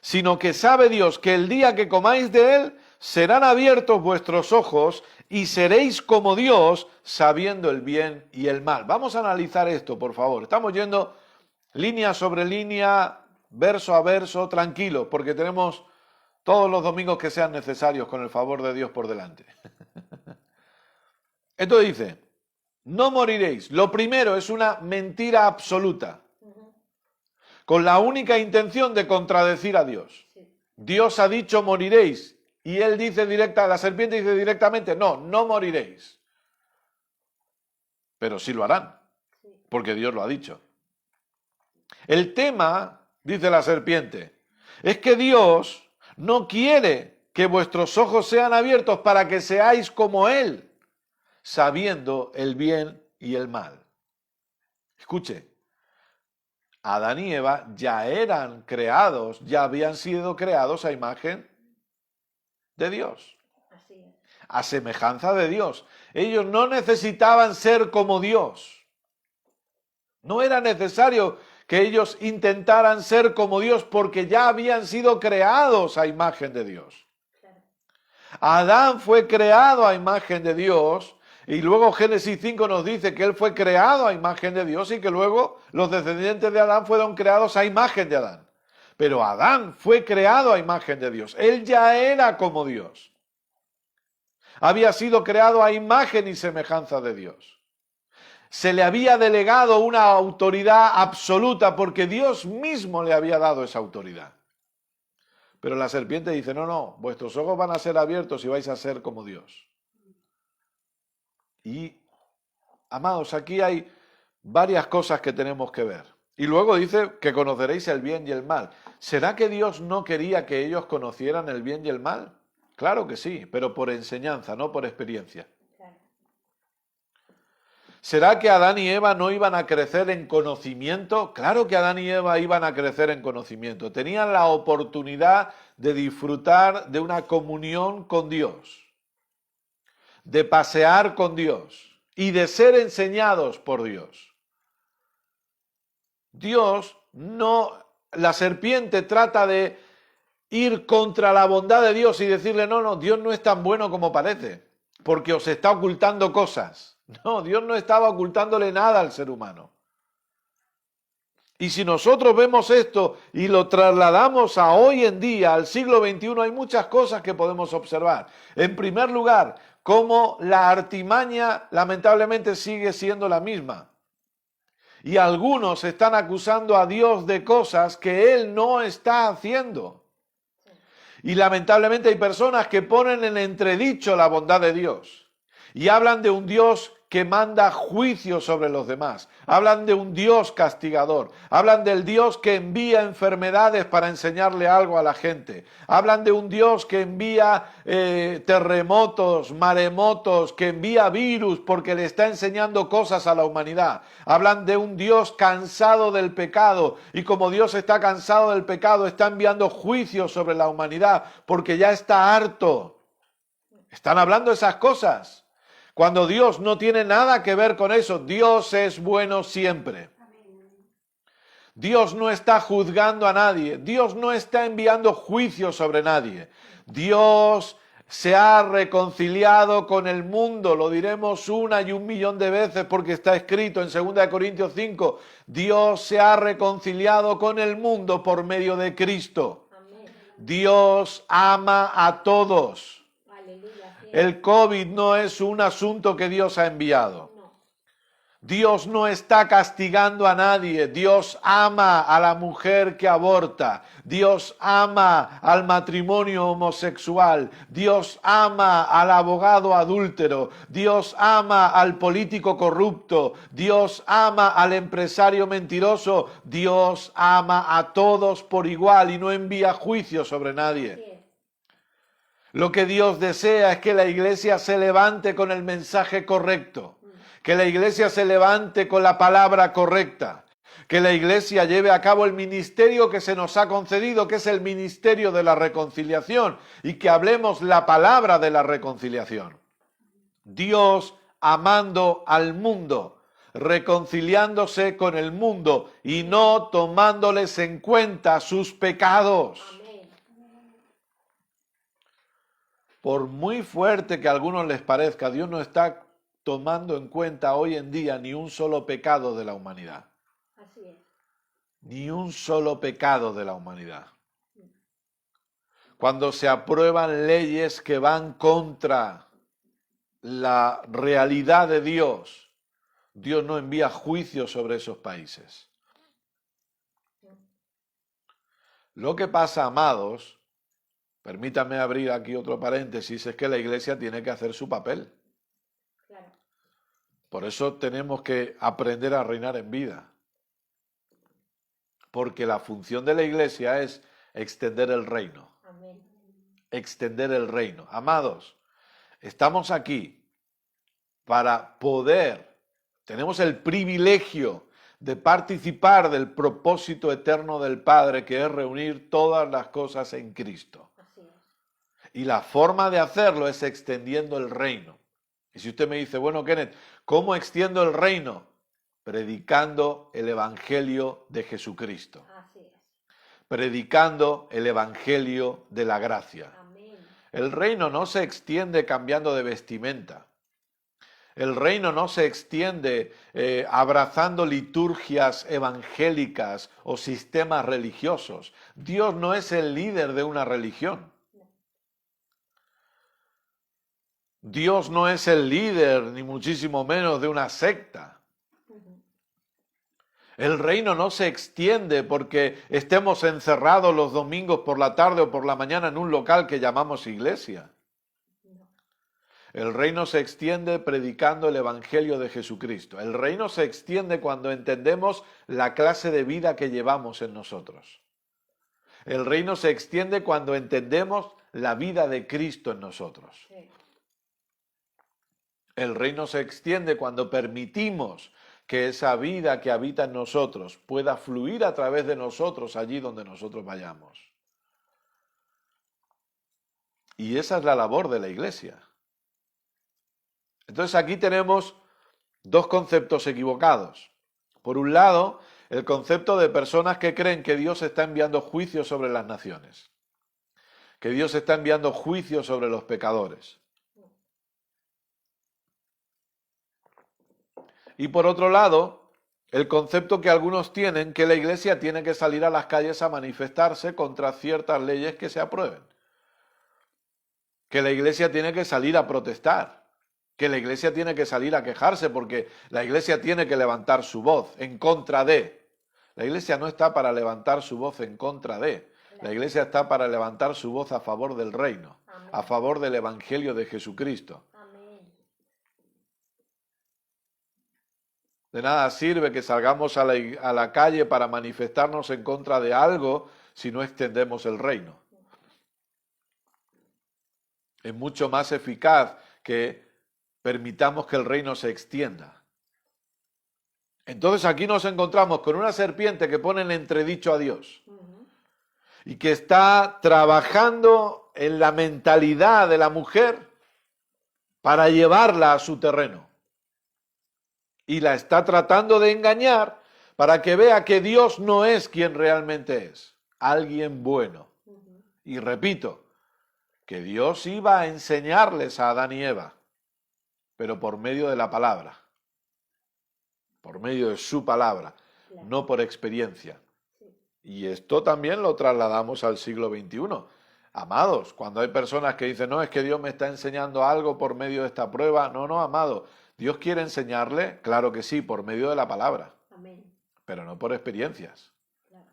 Sino que sabe Dios que el día que comáis de él, serán abiertos vuestros ojos y seréis como Dios, sabiendo el bien y el mal. Vamos a analizar esto, por favor. Estamos yendo línea sobre línea, verso a verso, tranquilos, porque tenemos todos los domingos que sean necesarios con el favor de Dios por delante. Esto dice, no moriréis. Lo primero es una mentira absoluta, con la única intención de contradecir a Dios. Dios ha dicho moriréis, y él dice la serpiente dice directamente, no moriréis. Pero sí lo harán, porque Dios lo ha dicho. El tema, dice la serpiente, es que Dios no quiere que vuestros ojos sean abiertos para que seáis como Él, sabiendo el bien y el mal. Escuche, Adán y Eva ya eran creados, ya habían sido creados a imagen de Dios, a semejanza de Dios. Ellos no necesitaban ser como Dios. No era necesario que ellos intentaran ser como Dios porque ya habían sido creados a imagen de Dios. Adán fue creado a imagen de Dios y luego Génesis 5 nos dice que él fue creado a imagen de Dios y que luego los descendientes de Adán fueron creados a imagen de Adán. Pero Adán fue creado a imagen de Dios. Él ya era como Dios. Había sido creado a imagen y semejanza de Dios. Se le había delegado una autoridad absoluta porque Dios mismo le había dado esa autoridad. Pero la serpiente dice, no, vuestros ojos van a ser abiertos y vais a ser como Dios. Y, amados, aquí hay varias cosas que tenemos que ver. Y luego dice que conoceréis el bien y el mal. ¿Será que Dios no quería que ellos conocieran el bien y el mal? Claro que sí, pero por enseñanza, no por experiencia. ¿Será que Adán y Eva no iban a crecer en conocimiento? Claro que Adán y Eva iban a crecer en conocimiento. Tenían la oportunidad de disfrutar de una comunión con Dios, de pasear con Dios y de ser enseñados por Dios. La serpiente trata de ir contra la bondad de Dios y decirle, no, Dios no es tan bueno como parece, porque os está ocultando cosas. No, Dios no estaba ocultándole nada al ser humano. Y si nosotros vemos esto y lo trasladamos a hoy en día, al siglo XXI, hay muchas cosas que podemos observar. En primer lugar, cómo la artimaña lamentablemente sigue siendo la misma. Y algunos están acusando a Dios de cosas que Él no está haciendo. Y lamentablemente hay personas que ponen en entredicho la bondad de Dios. Y hablan de un Dios que manda juicio sobre los demás. Hablan de un Dios castigador. Hablan del Dios que envía enfermedades para enseñarle algo a la gente. Hablan de un Dios que envía terremotos, maremotos, que envía virus porque le está enseñando cosas a la humanidad. Hablan de un Dios cansado del pecado y como Dios está cansado del pecado está enviando juicio sobre la humanidad porque ya está harto. Están hablando esas cosas. Cuando Dios no tiene nada que ver con eso, Dios es bueno siempre. Dios no está juzgando a nadie, Dios no está enviando juicio sobre nadie. Dios se ha reconciliado con el mundo, lo diremos 1 y 1 millón de veces porque está escrito en 2 Corintios 5. Dios se ha reconciliado con el mundo por medio de Cristo. Dios ama a todos. Aleluya. Sí. El COVID no es un asunto que Dios ha enviado. No. Dios no está castigando a nadie. Dios ama a la mujer que aborta. Dios ama al matrimonio homosexual. Dios ama al abogado adúltero. Dios ama al político corrupto. Dios ama al empresario mentiroso. Dios ama a todos por igual y no envía juicio sobre nadie. Así es. Lo que Dios desea es que la iglesia se levante con el mensaje correcto, que la iglesia se levante con la palabra correcta, que la iglesia lleve a cabo el ministerio que se nos ha concedido, que es el ministerio de la reconciliación, y que hablemos la palabra de la reconciliación. Dios amando al mundo, reconciliándose con el mundo y no tomándoles en cuenta sus pecados. Amén. Por muy fuerte que a algunos les parezca, Dios no está tomando en cuenta hoy en día ni un solo pecado de la humanidad. Así es. Ni un solo pecado de la humanidad. Cuando se aprueban leyes que van contra la realidad de Dios, Dios no envía juicio sobre esos países. Lo que pasa, amados, permítame abrir aquí otro paréntesis, es que la iglesia tiene que hacer su papel. Claro. Por eso tenemos que aprender a reinar en vida. Porque la función de la iglesia es extender el reino. Amén. Extender el reino. Amados, estamos aquí para poder, tenemos el privilegio de participar del propósito eterno del Padre, que es reunir todas las cosas en Cristo. Así es. Y la forma de hacerlo es extendiendo el reino. Y si usted me dice, bueno, Kenneth, ¿cómo extiendo el reino? Predicando el Evangelio de Jesucristo. Así es. Predicando el Evangelio de la gracia. Amén. El reino no se extiende cambiando de vestimenta. El reino no se extiende abrazando liturgias evangélicas o sistemas religiosos. Dios no es el líder de una religión. Dios no es el líder, ni muchísimo menos de una secta. El reino no se extiende porque estemos encerrados los domingos por la tarde o por la mañana en un local que llamamos iglesia. El reino se extiende predicando el Evangelio de Jesucristo. El reino se extiende cuando entendemos la clase de vida que llevamos en nosotros. El reino se extiende cuando entendemos la vida de Cristo en nosotros. Sí. El reino se extiende cuando permitimos que esa vida que habita en nosotros pueda fluir a través de nosotros allí donde nosotros vayamos. Y esa es la labor de la iglesia. Entonces aquí tenemos dos conceptos equivocados. Por un lado, el concepto de personas que creen que Dios está enviando juicio sobre las naciones, que Dios está enviando juicio sobre los pecadores. Y por otro lado, el concepto que algunos tienen, que la iglesia tiene que salir a las calles a manifestarse contra ciertas leyes que se aprueben, que la iglesia tiene que salir a protestar, que la iglesia tiene que salir a quejarse porque la iglesia tiene que levantar su voz en contra de. La iglesia no está para levantar su voz en contra de. La iglesia está para levantar su voz a favor del reino, a favor del Evangelio de Jesucristo. Amén. De nada sirve que salgamos a la calle para manifestarnos en contra de algo si no extendemos el reino. Es mucho más eficaz que permitamos que el reino se extienda. Entonces aquí nos encontramos con una serpiente que pone en entredicho a Dios y que está trabajando en la mentalidad de la mujer para llevarla a su terreno. Y la está tratando de engañar para que vea que Dios no es quien realmente es, alguien bueno. Y repito, que Dios iba a enseñarles a Adán y Eva, pero por medio de la palabra, por medio de su palabra, no por experiencia. Y esto también lo trasladamos al siglo XXI. Amados, cuando hay personas que dicen, no, es que Dios me está enseñando algo por medio de esta prueba. No, no, amado. Dios quiere enseñarle, claro que sí, por medio de la palabra, Amén. pero no por experiencias. Claro.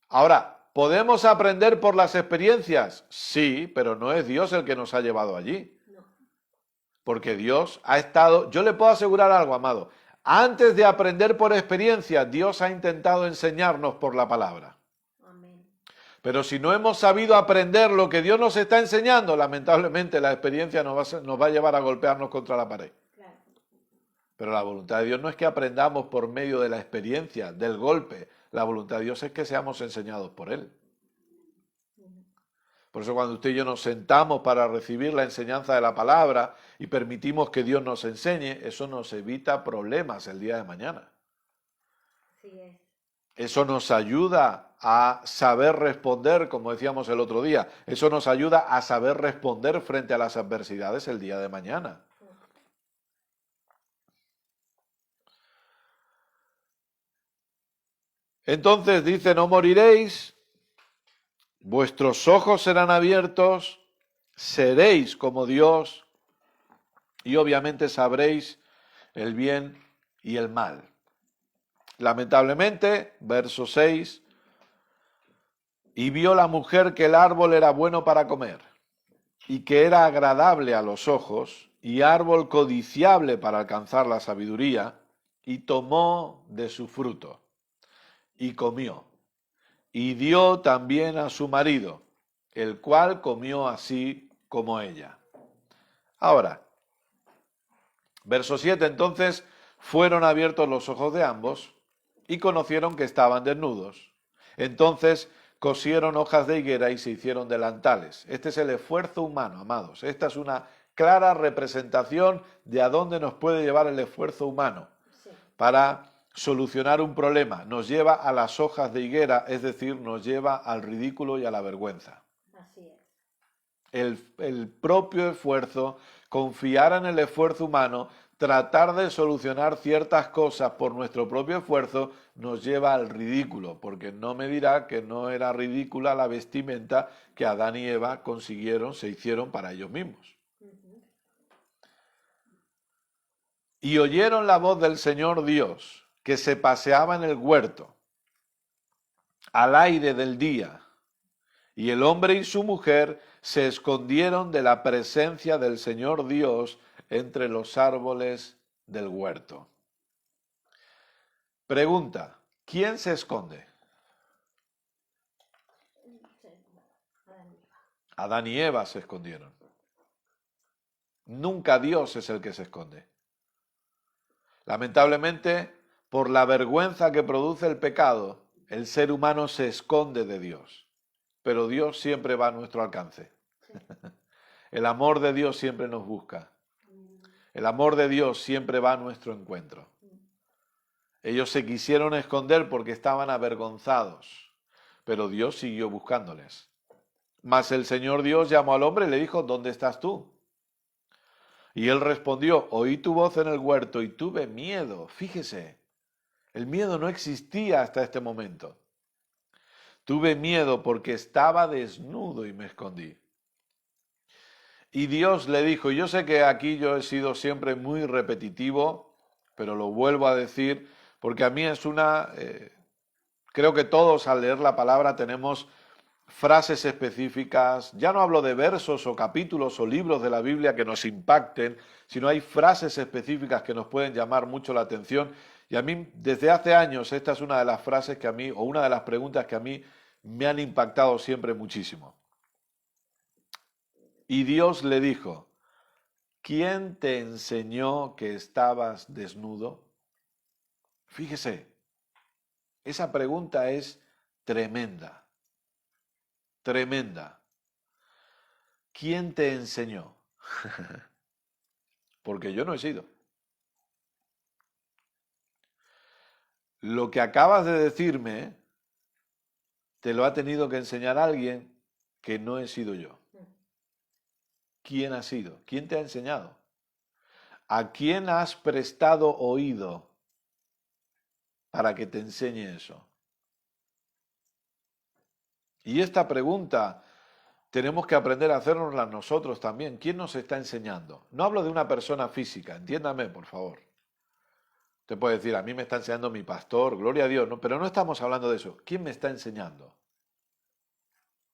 Ahora, ¿podemos aprender por las experiencias? Sí, pero no es Dios el que nos ha llevado allí. No. Porque Dios ha estado, yo le puedo asegurar algo, amado, antes de aprender por experiencia, Dios ha intentado enseñarnos por la palabra. Amén. Pero si no hemos sabido aprender lo que Dios nos está enseñando, lamentablemente la experiencia nos va a llevar a golpearnos contra la pared. Claro. Pero la voluntad de Dios no es que aprendamos por medio de la experiencia, del golpe. La voluntad de Dios es que seamos enseñados por Él. Por eso cuando usted y yo nos sentamos para recibir la enseñanza de la palabra y permitimos que Dios nos enseñe, eso nos evita problemas el día de mañana. Así es. Eso nos ayuda a saber responder, como decíamos el otro día. Eso nos ayuda a saber responder frente a las adversidades el día de mañana. Entonces dice, no moriréis, vuestros ojos serán abiertos, seréis como Dios y obviamente sabréis el bien y el mal. Lamentablemente, verso 6, y vio la mujer que el árbol era bueno para comer y que era agradable a los ojos y árbol codiciable para alcanzar la sabiduría, y tomó de su fruto y comió. Y dio también a su marido, el cual comió así como ella. Ahora, verso 7, entonces fueron abiertos los ojos de ambos y conocieron que estaban desnudos. Entonces cosieron hojas de higuera y se hicieron delantales. Este es el esfuerzo humano, amados. Esta es una clara representación de a dónde nos puede llevar el esfuerzo humano Sí. para solucionar un problema. Nos lleva a las hojas de higuera, es decir, nos lleva al ridículo y a la vergüenza. Así es. El propio esfuerzo, confiar en el esfuerzo humano, tratar de solucionar ciertas cosas por nuestro propio esfuerzo, nos lleva al ridículo, porque no me dirá que no era ridícula la vestimenta que Adán y Eva consiguieron, se hicieron para ellos mismos. Y oyeron la voz del Señor Dios, que se paseaba en el huerto, al aire del día, y el hombre y su mujer se escondieron de la presencia del Señor Dios entre los árboles del huerto. Pregunta, ¿quién se esconde? Adán y Eva se escondieron. Nunca Dios es el que se esconde. Lamentablemente, por la vergüenza que produce el pecado, el ser humano se esconde de Dios. Pero Dios siempre va a nuestro alcance. El amor de Dios siempre nos busca. El amor de Dios siempre va a nuestro encuentro. Ellos se quisieron esconder porque estaban avergonzados, pero Dios siguió buscándoles. Mas el Señor Dios llamó al hombre y le dijo, ¿dónde estás tú? Y él respondió, oí tu voz en el huerto y tuve miedo. Fíjese, el miedo no existía hasta este momento. Tuve miedo porque estaba desnudo y me escondí. Y Dios le dijo, yo sé que aquí yo he sido siempre muy repetitivo, pero lo vuelvo a decir porque a mí es creo que todos al leer la palabra tenemos frases específicas, ya no hablo de versos o capítulos o libros de la Biblia que nos impacten, sino hay frases específicas que nos pueden llamar mucho la atención. Y a mí, desde hace años, esta es una de las frases que a mí, o una de las preguntas que a mí me han impactado siempre muchísimo. Y Dios le dijo, ¿quién te enseñó que estabas desnudo? Fíjese, esa pregunta es tremenda, tremenda. ¿Quién te enseñó? Porque yo no he sido. Lo que acabas de decirme, te lo ha tenido que enseñar alguien que no he sido yo. ¿Quién ha sido? ¿Quién te ha enseñado? ¿A quién has prestado oído para que te enseñe eso? Y esta pregunta tenemos que aprender a hacernosla nosotros también. ¿Quién nos está enseñando? No hablo de una persona física, entiéndame, por favor. Usted puede decir, a mí me está enseñando mi pastor, gloria a Dios, no, pero no estamos hablando de eso. ¿Quién me está enseñando?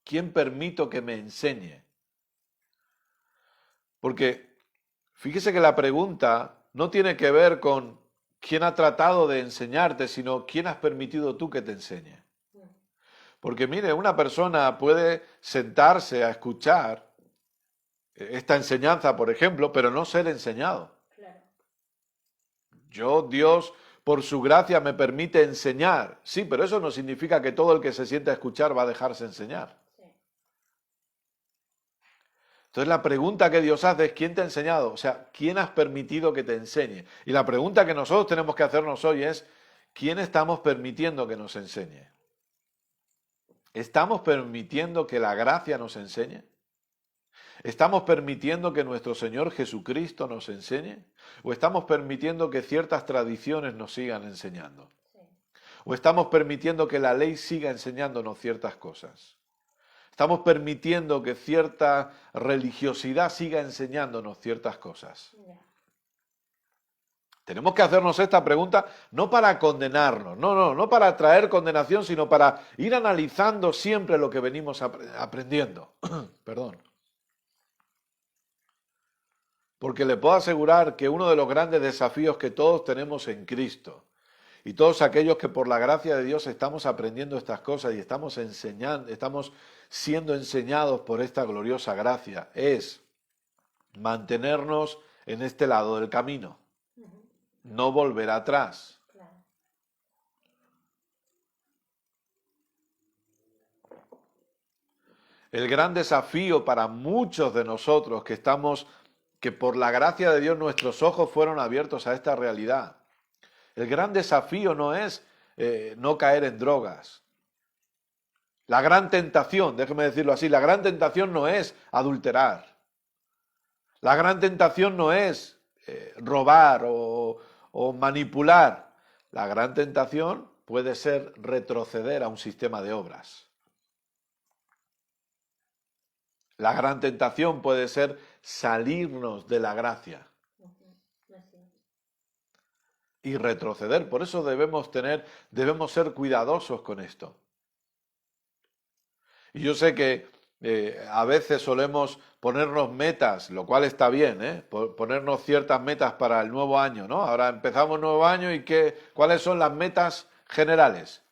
¿Quién permito que me enseñe? Porque fíjese que la pregunta no tiene que ver con quién ha tratado de enseñarte, sino quién has permitido tú que te enseñe. Porque mire, una persona puede sentarse a escuchar esta enseñanza, por ejemplo, pero no ser enseñado. Claro. Dios, por su gracia, me permite enseñar. Sí, pero eso no significa que todo el que se sienta a escuchar va a dejarse enseñar. Sí. Entonces la pregunta que Dios hace es ¿quién te ha enseñado? O sea, ¿quién has permitido que te enseñe? Y la pregunta que nosotros tenemos que hacernos hoy es ¿quién estamos permitiendo que nos enseñe? ¿Estamos permitiendo que la gracia nos enseñe? ¿Estamos permitiendo que nuestro Señor Jesucristo nos enseñe? ¿O estamos permitiendo que ciertas tradiciones nos sigan enseñando? Sí. ¿O estamos permitiendo que la ley siga enseñándonos ciertas cosas? ¿Estamos permitiendo que cierta religiosidad siga enseñándonos ciertas cosas? Ya. Tenemos que hacernos esta pregunta no para condenarnos, no para traer condenación, sino para ir analizando siempre lo que venimos aprendiendo. Perdón. Porque le puedo asegurar que uno de los grandes desafíos que todos tenemos en Cristo, y todos aquellos que por la gracia de Dios estamos aprendiendo estas cosas y estamos enseñando, estamos siendo enseñados por esta gloriosa gracia, es mantenernos en este lado del camino. No volver atrás. Claro. El gran desafío para muchos de nosotros que por la gracia de Dios nuestros ojos fueron abiertos a esta realidad. El gran desafío no es no caer en drogas. La gran tentación, déjeme decirlo así, la gran tentación no es adulterar. La gran tentación no es robar o manipular. La gran tentación puede ser retroceder a un sistema de obras. La gran tentación puede ser salirnos de la gracia y retroceder. Por eso debemos ser cuidadosos con esto. Y yo sé que a veces solemos ponernos metas, lo cual está bien, ponernos ciertas metas para el nuevo año, ¿no? Ahora empezamos nuevo año y ¿cuáles son las metas generales?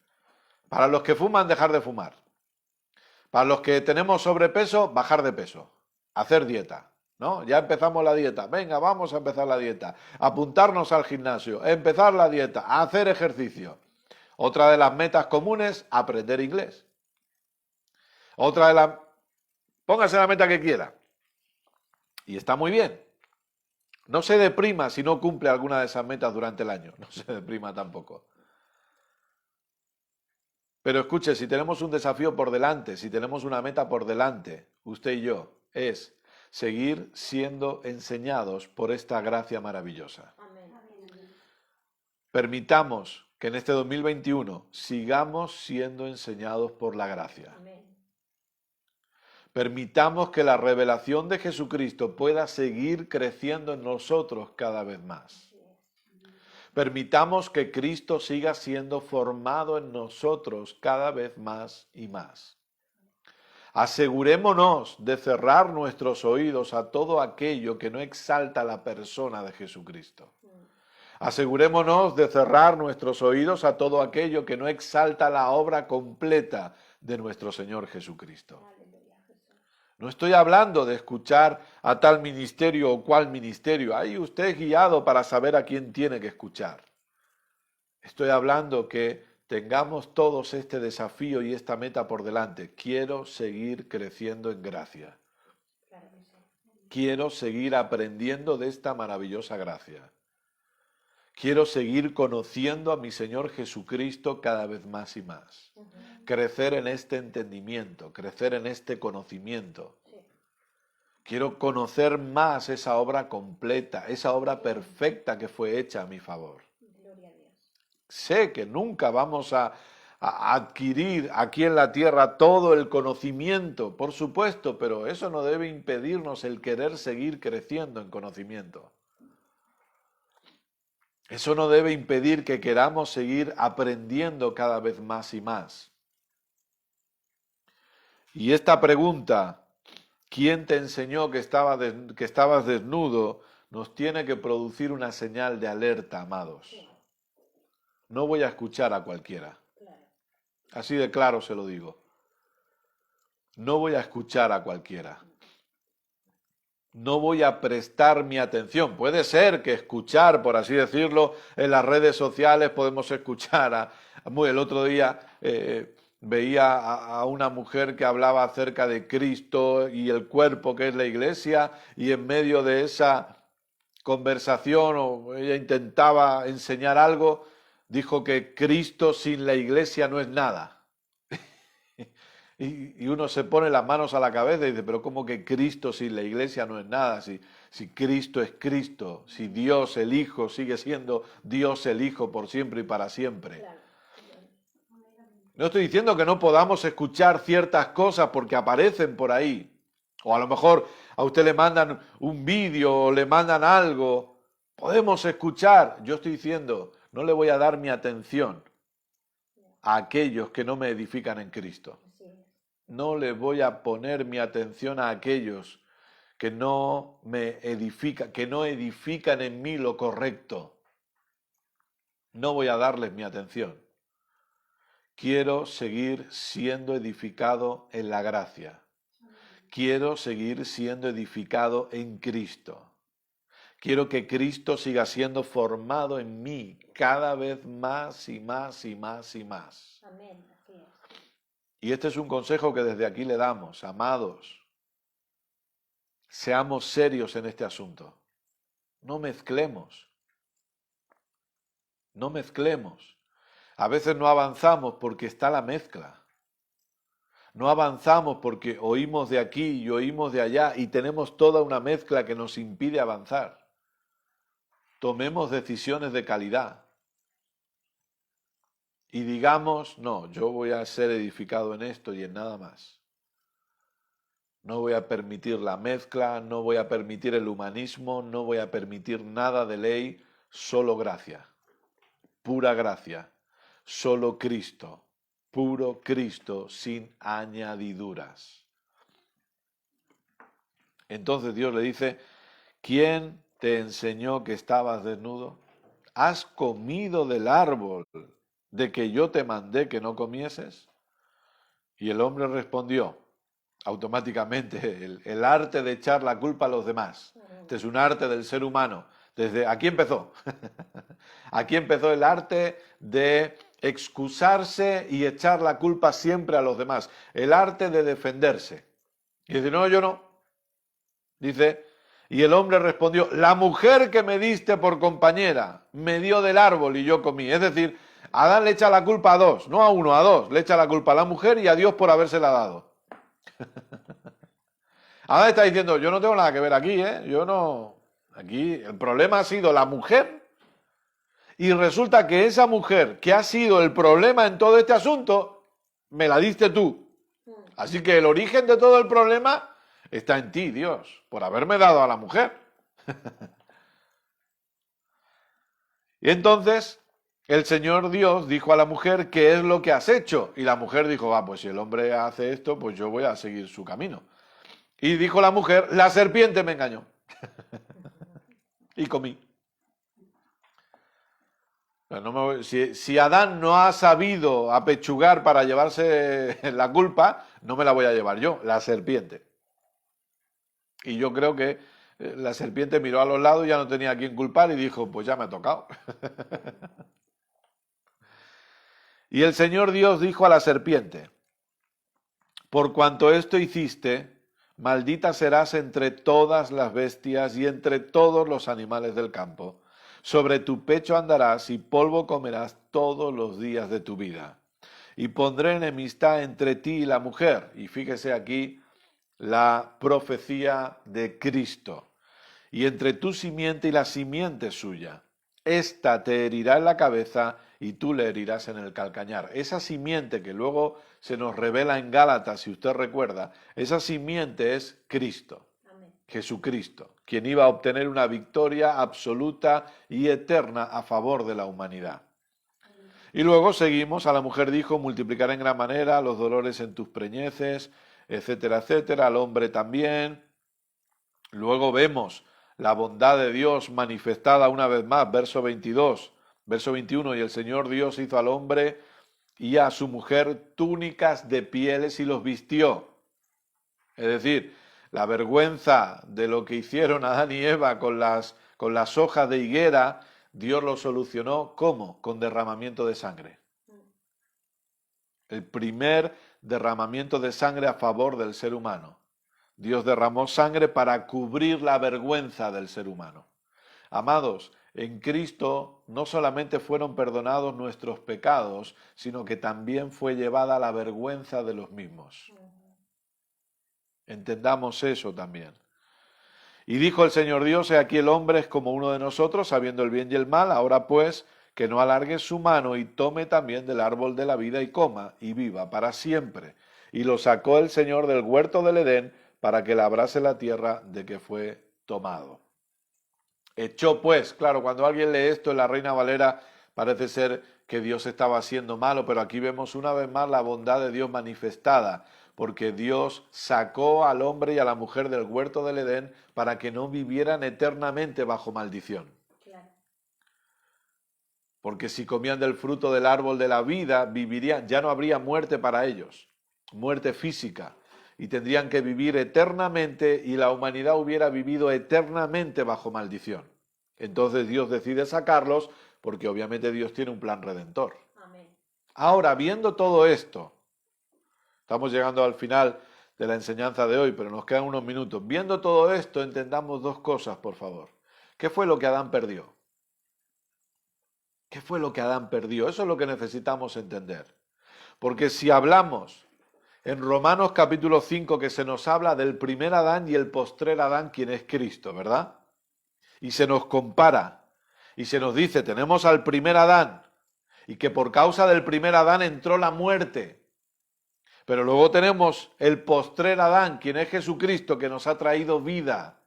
Para los que fuman, dejar de fumar. Para los que tenemos sobrepeso, bajar de peso, hacer dieta, ¿no? Ya empezamos la dieta, venga, vamos a empezar la dieta, apuntarnos al gimnasio, empezar la dieta, hacer ejercicio. Otra de las metas comunes, aprender inglés. Otra de las... Póngase la meta que quiera. Y está muy bien. No se deprima si no cumple alguna de esas metas durante el año. No se deprima tampoco. Pero escuche, si tenemos un desafío por delante, si tenemos una meta por delante, usted y yo, es seguir siendo enseñados por esta gracia maravillosa. Amén. Permitamos que en este 2021 sigamos siendo enseñados por la gracia. Amén. Permitamos que la revelación de Jesucristo pueda seguir creciendo en nosotros cada vez más. Permitamos que Cristo siga siendo formado en nosotros cada vez más y más. Asegurémonos de cerrar nuestros oídos a todo aquello que no exalta la persona de Jesucristo. Asegurémonos de cerrar nuestros oídos a todo aquello que no exalta la obra completa de nuestro Señor Jesucristo. No estoy hablando de escuchar a tal ministerio o cual ministerio. Ahí usted es guiado para saber a quién tiene que escuchar. Estoy hablando que tengamos todos este desafío y esta meta por delante. Quiero seguir creciendo en gracia. Quiero seguir aprendiendo de esta maravillosa gracia. Quiero seguir conociendo a mi Señor Jesucristo cada vez más y más. Crecer en este entendimiento, crecer en este conocimiento. Quiero conocer más esa obra completa, esa obra perfecta que fue hecha a mi favor. Gloria a Dios. Sé que nunca vamos a a adquirir aquí en la tierra todo el conocimiento, por supuesto, pero eso no debe impedirnos el querer seguir creciendo en conocimiento. Eso no debe impedir que queramos seguir aprendiendo cada vez más y más. Y esta pregunta, ¿quién te enseñó que estabas desnudo?, nos tiene que producir una señal de alerta, amados. No voy a escuchar a cualquiera. Así de claro se lo digo. No voy a escuchar a cualquiera. No voy a prestar mi atención. Puede ser que escuchar, por así decirlo, en las redes sociales podemos escuchar el otro día veía a una mujer que hablaba acerca de Cristo y el cuerpo que es la iglesia, y en medio de esa conversación, o ella intentaba enseñar algo, dijo que Cristo sin la iglesia no es nada. Y uno se pone las manos a la cabeza y dice, pero ¿cómo que Cristo sin la iglesia no es nada? Si Cristo es Cristo, si Dios el Hijo sigue siendo Dios el Hijo por siempre y para siempre. No estoy diciendo que no podamos escuchar ciertas cosas porque aparecen por ahí. O a lo mejor a usted le mandan un vídeo o le mandan algo. Podemos escuchar. Yo estoy diciendo, no le voy a dar mi atención a aquellos que no me edifican en Cristo. No le voy a poner mi atención a aquellos que no me edifican, que no edifican en mí lo correcto. No voy a darles mi atención. Quiero seguir siendo edificado en la gracia. Quiero seguir siendo edificado en Cristo. Quiero que Cristo siga siendo formado en mí cada vez más y más y más y más. Amén. Así es. Y este es un consejo que desde aquí le damos, amados. Seamos serios en este asunto. No mezclemos. No mezclemos. A veces no avanzamos porque está la mezcla. No avanzamos porque oímos de aquí y oímos de allá y tenemos toda una mezcla que nos impide avanzar. Tomemos decisiones de calidad. Y digamos, no, yo voy a ser edificado en esto y en nada más. No voy a permitir la mezcla, no voy a permitir el humanismo, no voy a permitir nada de ley, solo gracia, pura gracia, solo Cristo, puro Cristo sin añadiduras. Entonces Dios le dice, ¿quién te enseñó que estabas desnudo? ¿Has comido del árbol de que yo te mandé que no comieses? Y el hombre respondió, automáticamente, el arte de echar la culpa a los demás. Este es un arte del ser humano. Desde aquí empezó. Aquí empezó el arte de excusarse y echar la culpa siempre a los demás. El arte de defenderse. Y dice, no, yo no. Dice, y el hombre respondió, la mujer que me diste por compañera me dio del árbol y yo comí. Es decir, Adán le echa la culpa a dos, no a uno, a dos. Le echa la culpa a la mujer y a Dios por habérsela dado. Adán está diciendo, yo no tengo nada que ver aquí, yo no. Aquí el problema ha sido la mujer y resulta que esa mujer que ha sido el problema en todo este asunto, me la diste tú. Así que el origen de todo el problema está en ti, Dios, por haberme dado a la mujer. Y entonces el Señor Dios dijo a la mujer, ¿qué es lo que has hecho? Y la mujer dijo, pues si el hombre hace esto, pues yo voy a seguir su camino. Y dijo la mujer, la serpiente me engañó. Y comí. Si Adán no ha sabido apechugar para llevarse la culpa, no me la voy a llevar yo, la serpiente. Y yo creo que la serpiente miró a los lados y ya no tenía a quién culpar y dijo, pues ya me ha tocado. Y el Señor Dios dijo a la serpiente, por cuanto esto hiciste, maldita serás entre todas las bestias y entre todos los animales del campo. Sobre tu pecho andarás y polvo comerás todos los días de tu vida. Y pondré enemistad entre ti y la mujer. Y fíjese aquí la profecía de Cristo. Y entre tu simiente y la simiente suya. Esta te herirá en la cabeza y tú le herirás en el calcañar. Esa simiente que luego se nos revela en Gálatas, si usted recuerda, esa simiente es Cristo, Amén. Jesucristo, quien iba a obtener una victoria absoluta y eterna a favor de la humanidad. Y luego seguimos, a la mujer dijo, multiplicaré en gran manera los dolores en tus preñeces, etcétera, etcétera, al hombre también. Luego vemos la bondad de Dios manifestada una vez más, verso 22, verso 21, y el Señor Dios hizo al hombre y a su mujer túnicas de pieles y los vistió. Es decir, la vergüenza de lo que hicieron Adán y Eva con las hojas de higuera, Dios lo solucionó, ¿cómo? Con derramamiento de sangre. El primer derramamiento de sangre a favor del ser humano. Dios derramó sangre para cubrir la vergüenza del ser humano. Amados, en Cristo no solamente fueron perdonados nuestros pecados, sino que también fue llevada la vergüenza de los mismos. Entendamos eso también. Y dijo el Señor Dios, he aquí el hombre es como uno de nosotros, sabiendo el bien y el mal, ahora pues, que no alargue su mano y tome también del árbol de la vida y coma y viva para siempre. Y lo sacó el Señor del huerto del Edén para que labrase la tierra de que fue tomado. Echó pues, claro, cuando alguien lee esto en la Reina Valera, parece ser que Dios estaba haciendo malo, pero aquí vemos una vez más la bondad de Dios manifestada, porque Dios sacó al hombre y a la mujer del huerto del Edén para que no vivieran eternamente bajo maldición. Claro. Porque si comían del fruto del árbol de la vida, vivirían, ya no habría muerte para ellos, muerte física, y tendrían que vivir eternamente y la humanidad hubiera vivido eternamente bajo maldición. Entonces Dios decide sacarlos porque obviamente Dios tiene un plan redentor. Amén. Ahora, viendo todo esto, estamos llegando al final de la enseñanza de hoy, pero nos quedan unos minutos. Viendo todo esto, entendamos dos cosas, por favor. ¿Qué fue lo que Adán perdió? ¿Qué fue lo que Adán perdió? Eso es lo que necesitamos entender. Porque si hablamos en Romanos capítulo 5, que se nos habla del primer Adán y el postrer Adán, quien es Cristo, ¿verdad? Y se nos compara, y se nos dice, tenemos al primer Adán, y que por causa del primer Adán entró la muerte. Pero luego tenemos el postrer Adán, quien es Jesucristo, que nos ha traído vida.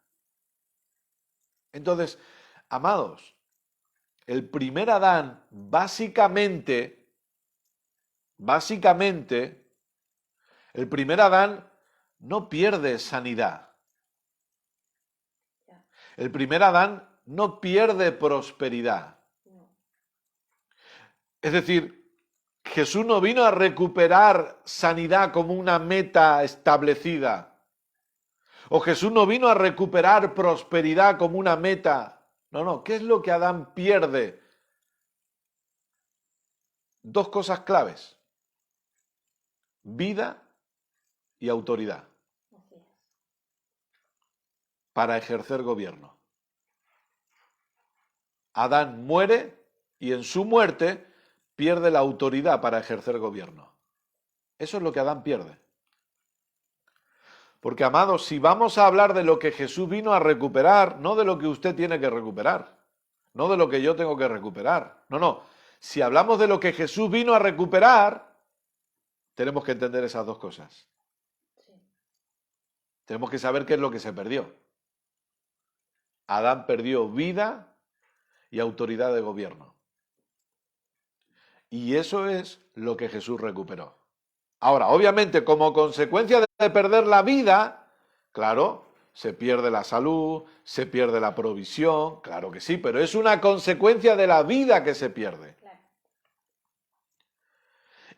Entonces, amados, el primer Adán, básicamente, el primer Adán no pierde sanidad. El primer Adán no pierde prosperidad. Es decir, Jesús no vino a recuperar sanidad como una meta establecida. O Jesús no vino a recuperar prosperidad como una meta. No. ¿Qué es lo que Adán pierde? Dos cosas claves. Vida y autoridad para ejercer gobierno. Adán muere y en su muerte pierde la autoridad para ejercer gobierno. Eso es lo que Adán pierde. Porque, amados, si vamos a hablar de lo que Jesús vino a recuperar, no de lo que usted tiene que recuperar, no de lo que yo tengo que recuperar, no. Si hablamos de lo que Jesús vino a recuperar, tenemos que entender esas dos cosas. Tenemos que saber qué es lo que se perdió. Adán perdió vida y autoridad de gobierno. Y eso es lo que Jesús recuperó. Ahora, obviamente, como consecuencia de perder la vida, claro, se pierde la salud, se pierde la provisión, claro que sí, pero es una consecuencia de la vida que se pierde.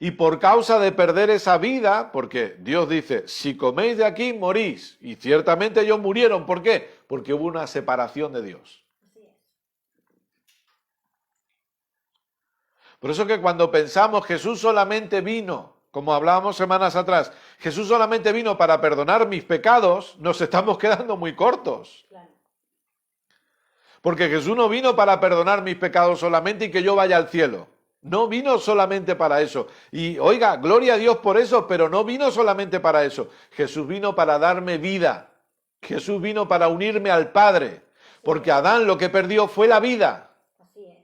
Y por causa de perder esa vida, porque Dios dice, si coméis de aquí, morís. Y ciertamente ellos murieron. ¿Por qué? Porque hubo una separación de Dios. Por eso que cuando pensamos Jesús solamente vino, como hablábamos semanas atrás, Jesús solamente vino para perdonar mis pecados, nos estamos quedando muy cortos. Porque Jesús no vino para perdonar mis pecados solamente y que yo vaya al cielo. No vino solamente para eso. Y oiga, gloria a Dios por eso, pero no vino solamente para eso. Jesús vino para darme vida. Jesús vino para unirme al Padre. Porque Adán lo que perdió fue la vida. Así es.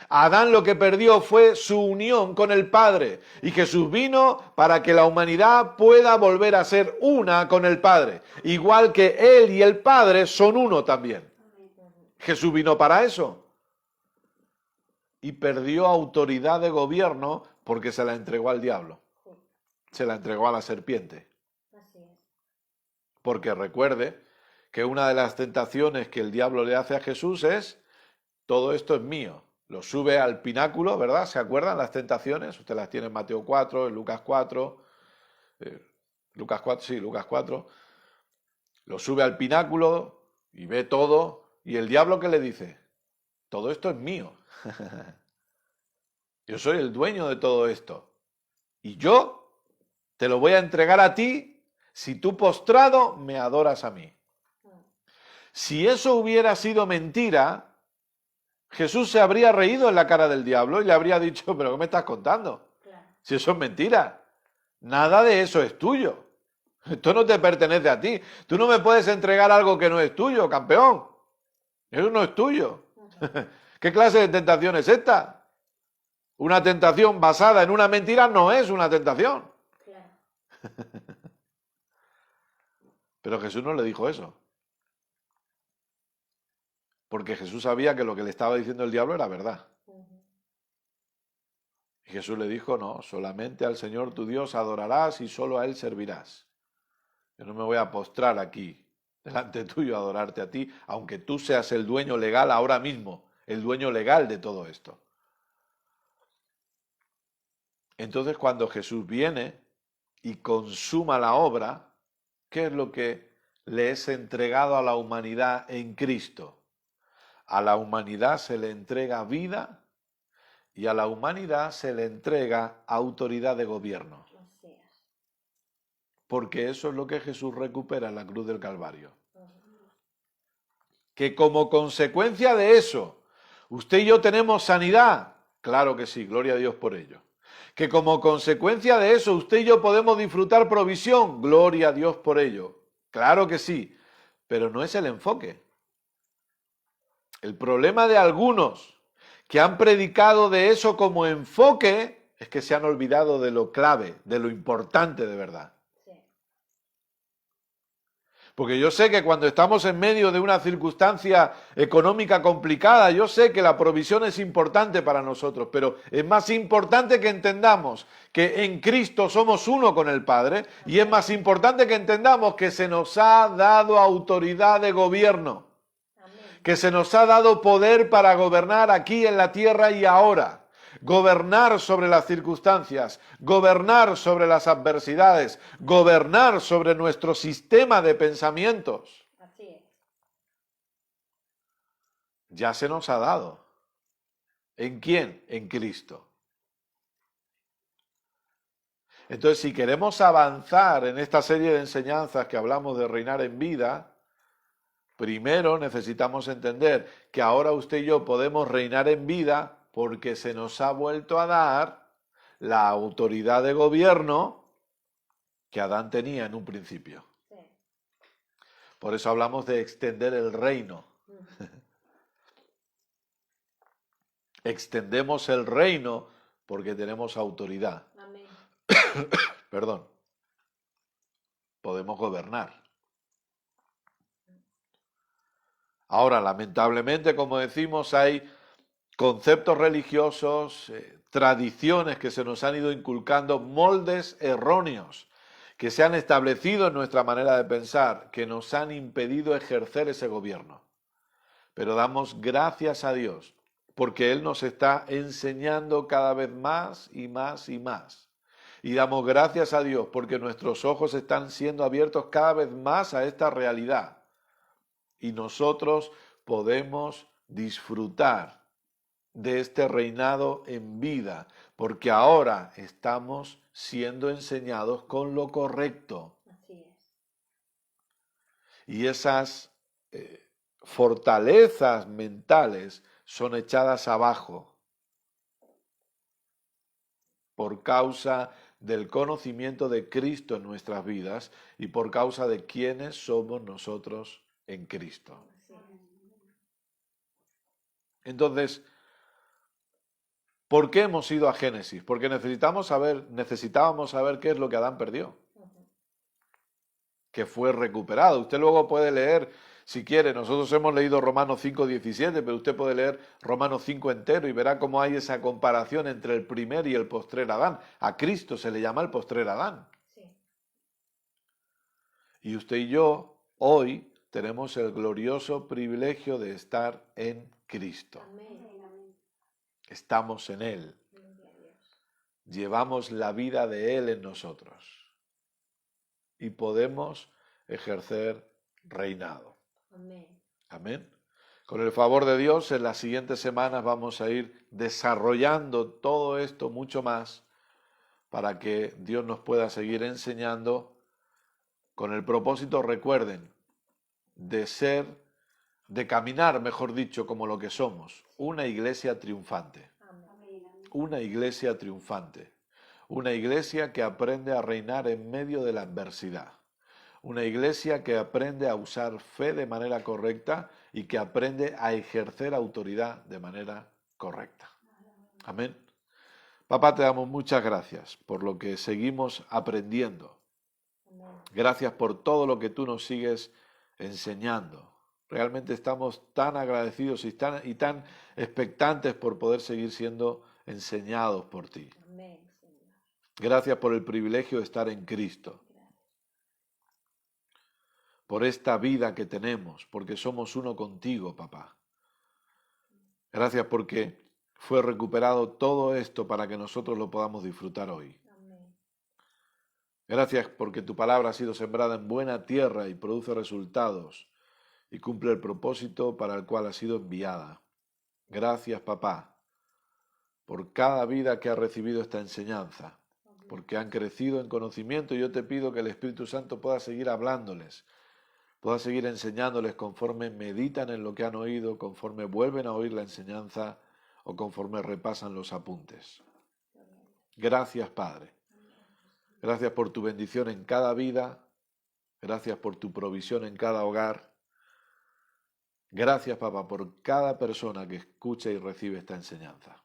Adán lo que perdió fue su unión con el Padre. Y Jesús vino para que la humanidad pueda volver a ser una con el Padre. Igual que Él y el Padre son uno también. Jesús vino para eso. Y perdió autoridad de gobierno porque se la entregó al diablo. Se la entregó a la serpiente. Así es. Porque recuerde que una de las tentaciones que el diablo le hace a Jesús es: todo esto es mío. Lo sube al pináculo, ¿verdad? ¿Se acuerdan las tentaciones? Usted las tiene en Mateo 4, en Lucas 4. Lucas 4. Lo sube al pináculo y ve todo. ¿Y el diablo qué le dice? Todo esto es mío. Yo soy el dueño de todo esto. Y yo te lo voy a entregar a ti si tú postrado me adoras a mí. Si eso hubiera sido mentira, Jesús se habría reído en la cara del diablo y le habría dicho: ¿pero qué me estás contando? Claro. Si eso es mentira. Nada de eso es tuyo. Esto no te pertenece a ti. Tú no me puedes entregar algo que no es tuyo, campeón. Eso no es tuyo. ¿Qué clase de tentación es esta? Una tentación basada en una mentira no es una tentación. Claro. Pero Jesús no le dijo eso. Porque Jesús sabía que lo que le estaba diciendo el diablo era verdad. Y Jesús le dijo: no, solamente al Señor tu Dios adorarás y solo a Él servirás. Yo no me voy a postrar aquí delante tuyo a adorarte a ti, aunque tú seas el dueño legal ahora mismo, el dueño legal de todo esto. Entonces, cuando Jesús viene y consuma la obra, ¿qué es lo que le es entregado a la humanidad en Cristo? A la humanidad se le entrega vida y a la humanidad se le entrega autoridad de gobierno. Así es. Porque eso es lo que Jesús recupera en la cruz del Calvario. Que como consecuencia de eso, usted y yo tenemos sanidad. Claro que sí, gloria a Dios por ello. Que como consecuencia de eso, usted y yo podemos disfrutar provisión. Gloria a Dios por ello. Claro que sí, pero no es el enfoque. El problema de algunos que han predicado de eso como enfoque es que se han olvidado de lo clave, de lo importante de verdad. Sí. Porque yo sé que cuando estamos en medio de una circunstancia económica complicada, yo sé que la provisión es importante para nosotros, pero es más importante que entendamos que en Cristo somos uno con el Padre, y es más importante que entendamos que se nos ha dado autoridad de gobierno, que se nos ha dado poder para gobernar aquí en la tierra y ahora. Gobernar sobre las circunstancias, gobernar sobre las adversidades, gobernar sobre nuestro sistema de pensamientos. Así es. Ya se nos ha dado. ¿En quién? En Cristo. Entonces, si queremos avanzar en esta serie de enseñanzas que hablamos de reinar en vida, primero necesitamos entender que ahora usted y yo podemos reinar en vida porque se nos ha vuelto a dar la autoridad de gobierno que Adán tenía en un principio. Sí. Por eso hablamos de extender el reino. Extendemos el reino porque tenemos autoridad. Amén. Perdón. Podemos gobernar. Ahora, lamentablemente, como decimos, hay conceptos religiosos, tradiciones que se nos han ido inculcando, moldes erróneos que se han establecido en nuestra manera de pensar, que nos han impedido ejercer ese gobierno. Pero damos gracias a Dios, porque Él nos está enseñando cada vez más y más y más. Y damos gracias a Dios porque nuestros ojos están siendo abiertos cada vez más a esta realidad. Y nosotros podemos disfrutar de este reinado en vida, porque ahora estamos siendo enseñados con lo correcto. Así es. Y esas fortalezas mentales son echadas abajo por causa del conocimiento de Cristo en nuestras vidas y por causa de quiénes somos nosotros en Cristo. Así es. Entonces, ¿Por qué hemos ido a Génesis? Porque necesitábamos saber qué es lo que Adán perdió, que fue recuperado. Usted luego puede leer, si quiere, nosotros hemos leído Romanos 5:17, pero usted puede leer Romanos 5 entero y verá cómo hay esa comparación entre el primer y el postrer Adán. A Cristo se le llama el postrer Adán. Sí. Y usted y yo hoy tenemos el glorioso privilegio de estar en Cristo. Amén. Estamos en Él. Gloria a Dios. Llevamos la vida de Él en nosotros. Y podemos ejercer reinado. Amén. Amén. Con el favor de Dios, en las siguientes semanas vamos a ir desarrollando todo esto mucho más para que Dios nos pueda seguir enseñando con el propósito, recuerden, de caminar, mejor dicho, como lo que somos, una iglesia triunfante. Amén. Una iglesia triunfante. Una iglesia que aprende a reinar en medio de la adversidad. Una iglesia que aprende a usar fe de manera correcta y que aprende a ejercer autoridad de manera correcta. Amén. Papá, te damos muchas gracias por lo que seguimos aprendiendo. Amén. Gracias por todo lo que tú nos sigues enseñando. Realmente estamos tan agradecidos y tan expectantes por poder seguir siendo enseñados por ti. Amén, Señor. Gracias por el privilegio de estar en Cristo, Gracias. por esta vida que tenemos, porque somos uno contigo, papá. Gracias porque fue recuperado todo esto para que nosotros lo podamos disfrutar hoy. Amén. Gracias porque tu palabra ha sido sembrada en buena tierra y produce resultados y cumple el propósito para el cual ha sido enviada. Gracias, papá, por cada vida que ha recibido esta enseñanza, porque han crecido en conocimiento, y yo te pido que el Espíritu Santo pueda seguir hablándoles, pueda seguir enseñándoles conforme meditan en lo que han oído, conforme vuelven a oír la enseñanza o conforme repasan los apuntes. Gracias, Padre. Gracias por tu bendición en cada vida. Gracias por tu provisión en cada hogar. Gracias, papá, por cada persona que escucha y recibe esta enseñanza.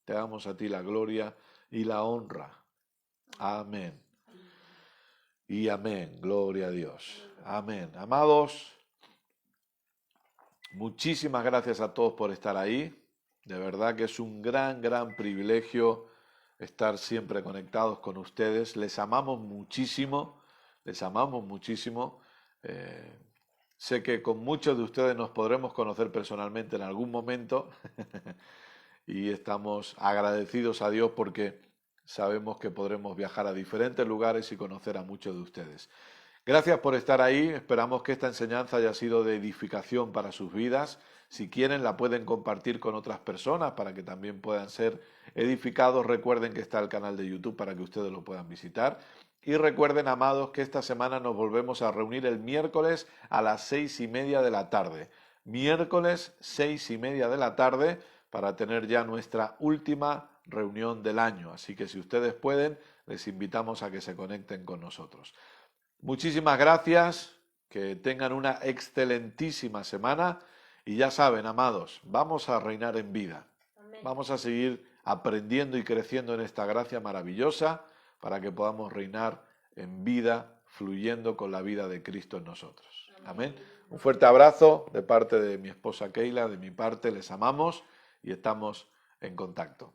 Te damos a ti la gloria y la honra. Amén. Y amén. Gloria a Dios. Amén. Amados, muchísimas gracias a todos por estar ahí. De verdad que es un gran privilegio estar siempre conectados con ustedes. Les amamos muchísimo. Les amamos muchísimo. Sé que con muchos de ustedes nos podremos conocer personalmente en algún momento y estamos agradecidos a Dios porque sabemos que podremos viajar a diferentes lugares y conocer a muchos de ustedes. Gracias por estar ahí. Esperamos que esta enseñanza haya sido de edificación para sus vidas. Si quieren, la pueden compartir con otras personas para que también puedan ser edificados. Recuerden que está el canal de YouTube para que ustedes lo puedan visitar. Y recuerden, amados, que esta semana nos volvemos a reunir el miércoles a las 6:30 de la tarde. Miércoles 6:30 de la tarde para tener ya nuestra última reunión del año. Así que si ustedes pueden, les invitamos a que se conecten con nosotros. Muchísimas gracias, que tengan una excelentísima semana y ya saben, amados, vamos a reinar en vida. Amén. Vamos a seguir aprendiendo y creciendo en esta gracia maravillosa para que podamos reinar en vida, fluyendo con la vida de Cristo en nosotros. Amén. Un fuerte abrazo de parte de mi esposa Keila, de mi parte, les amamos y estamos en contacto.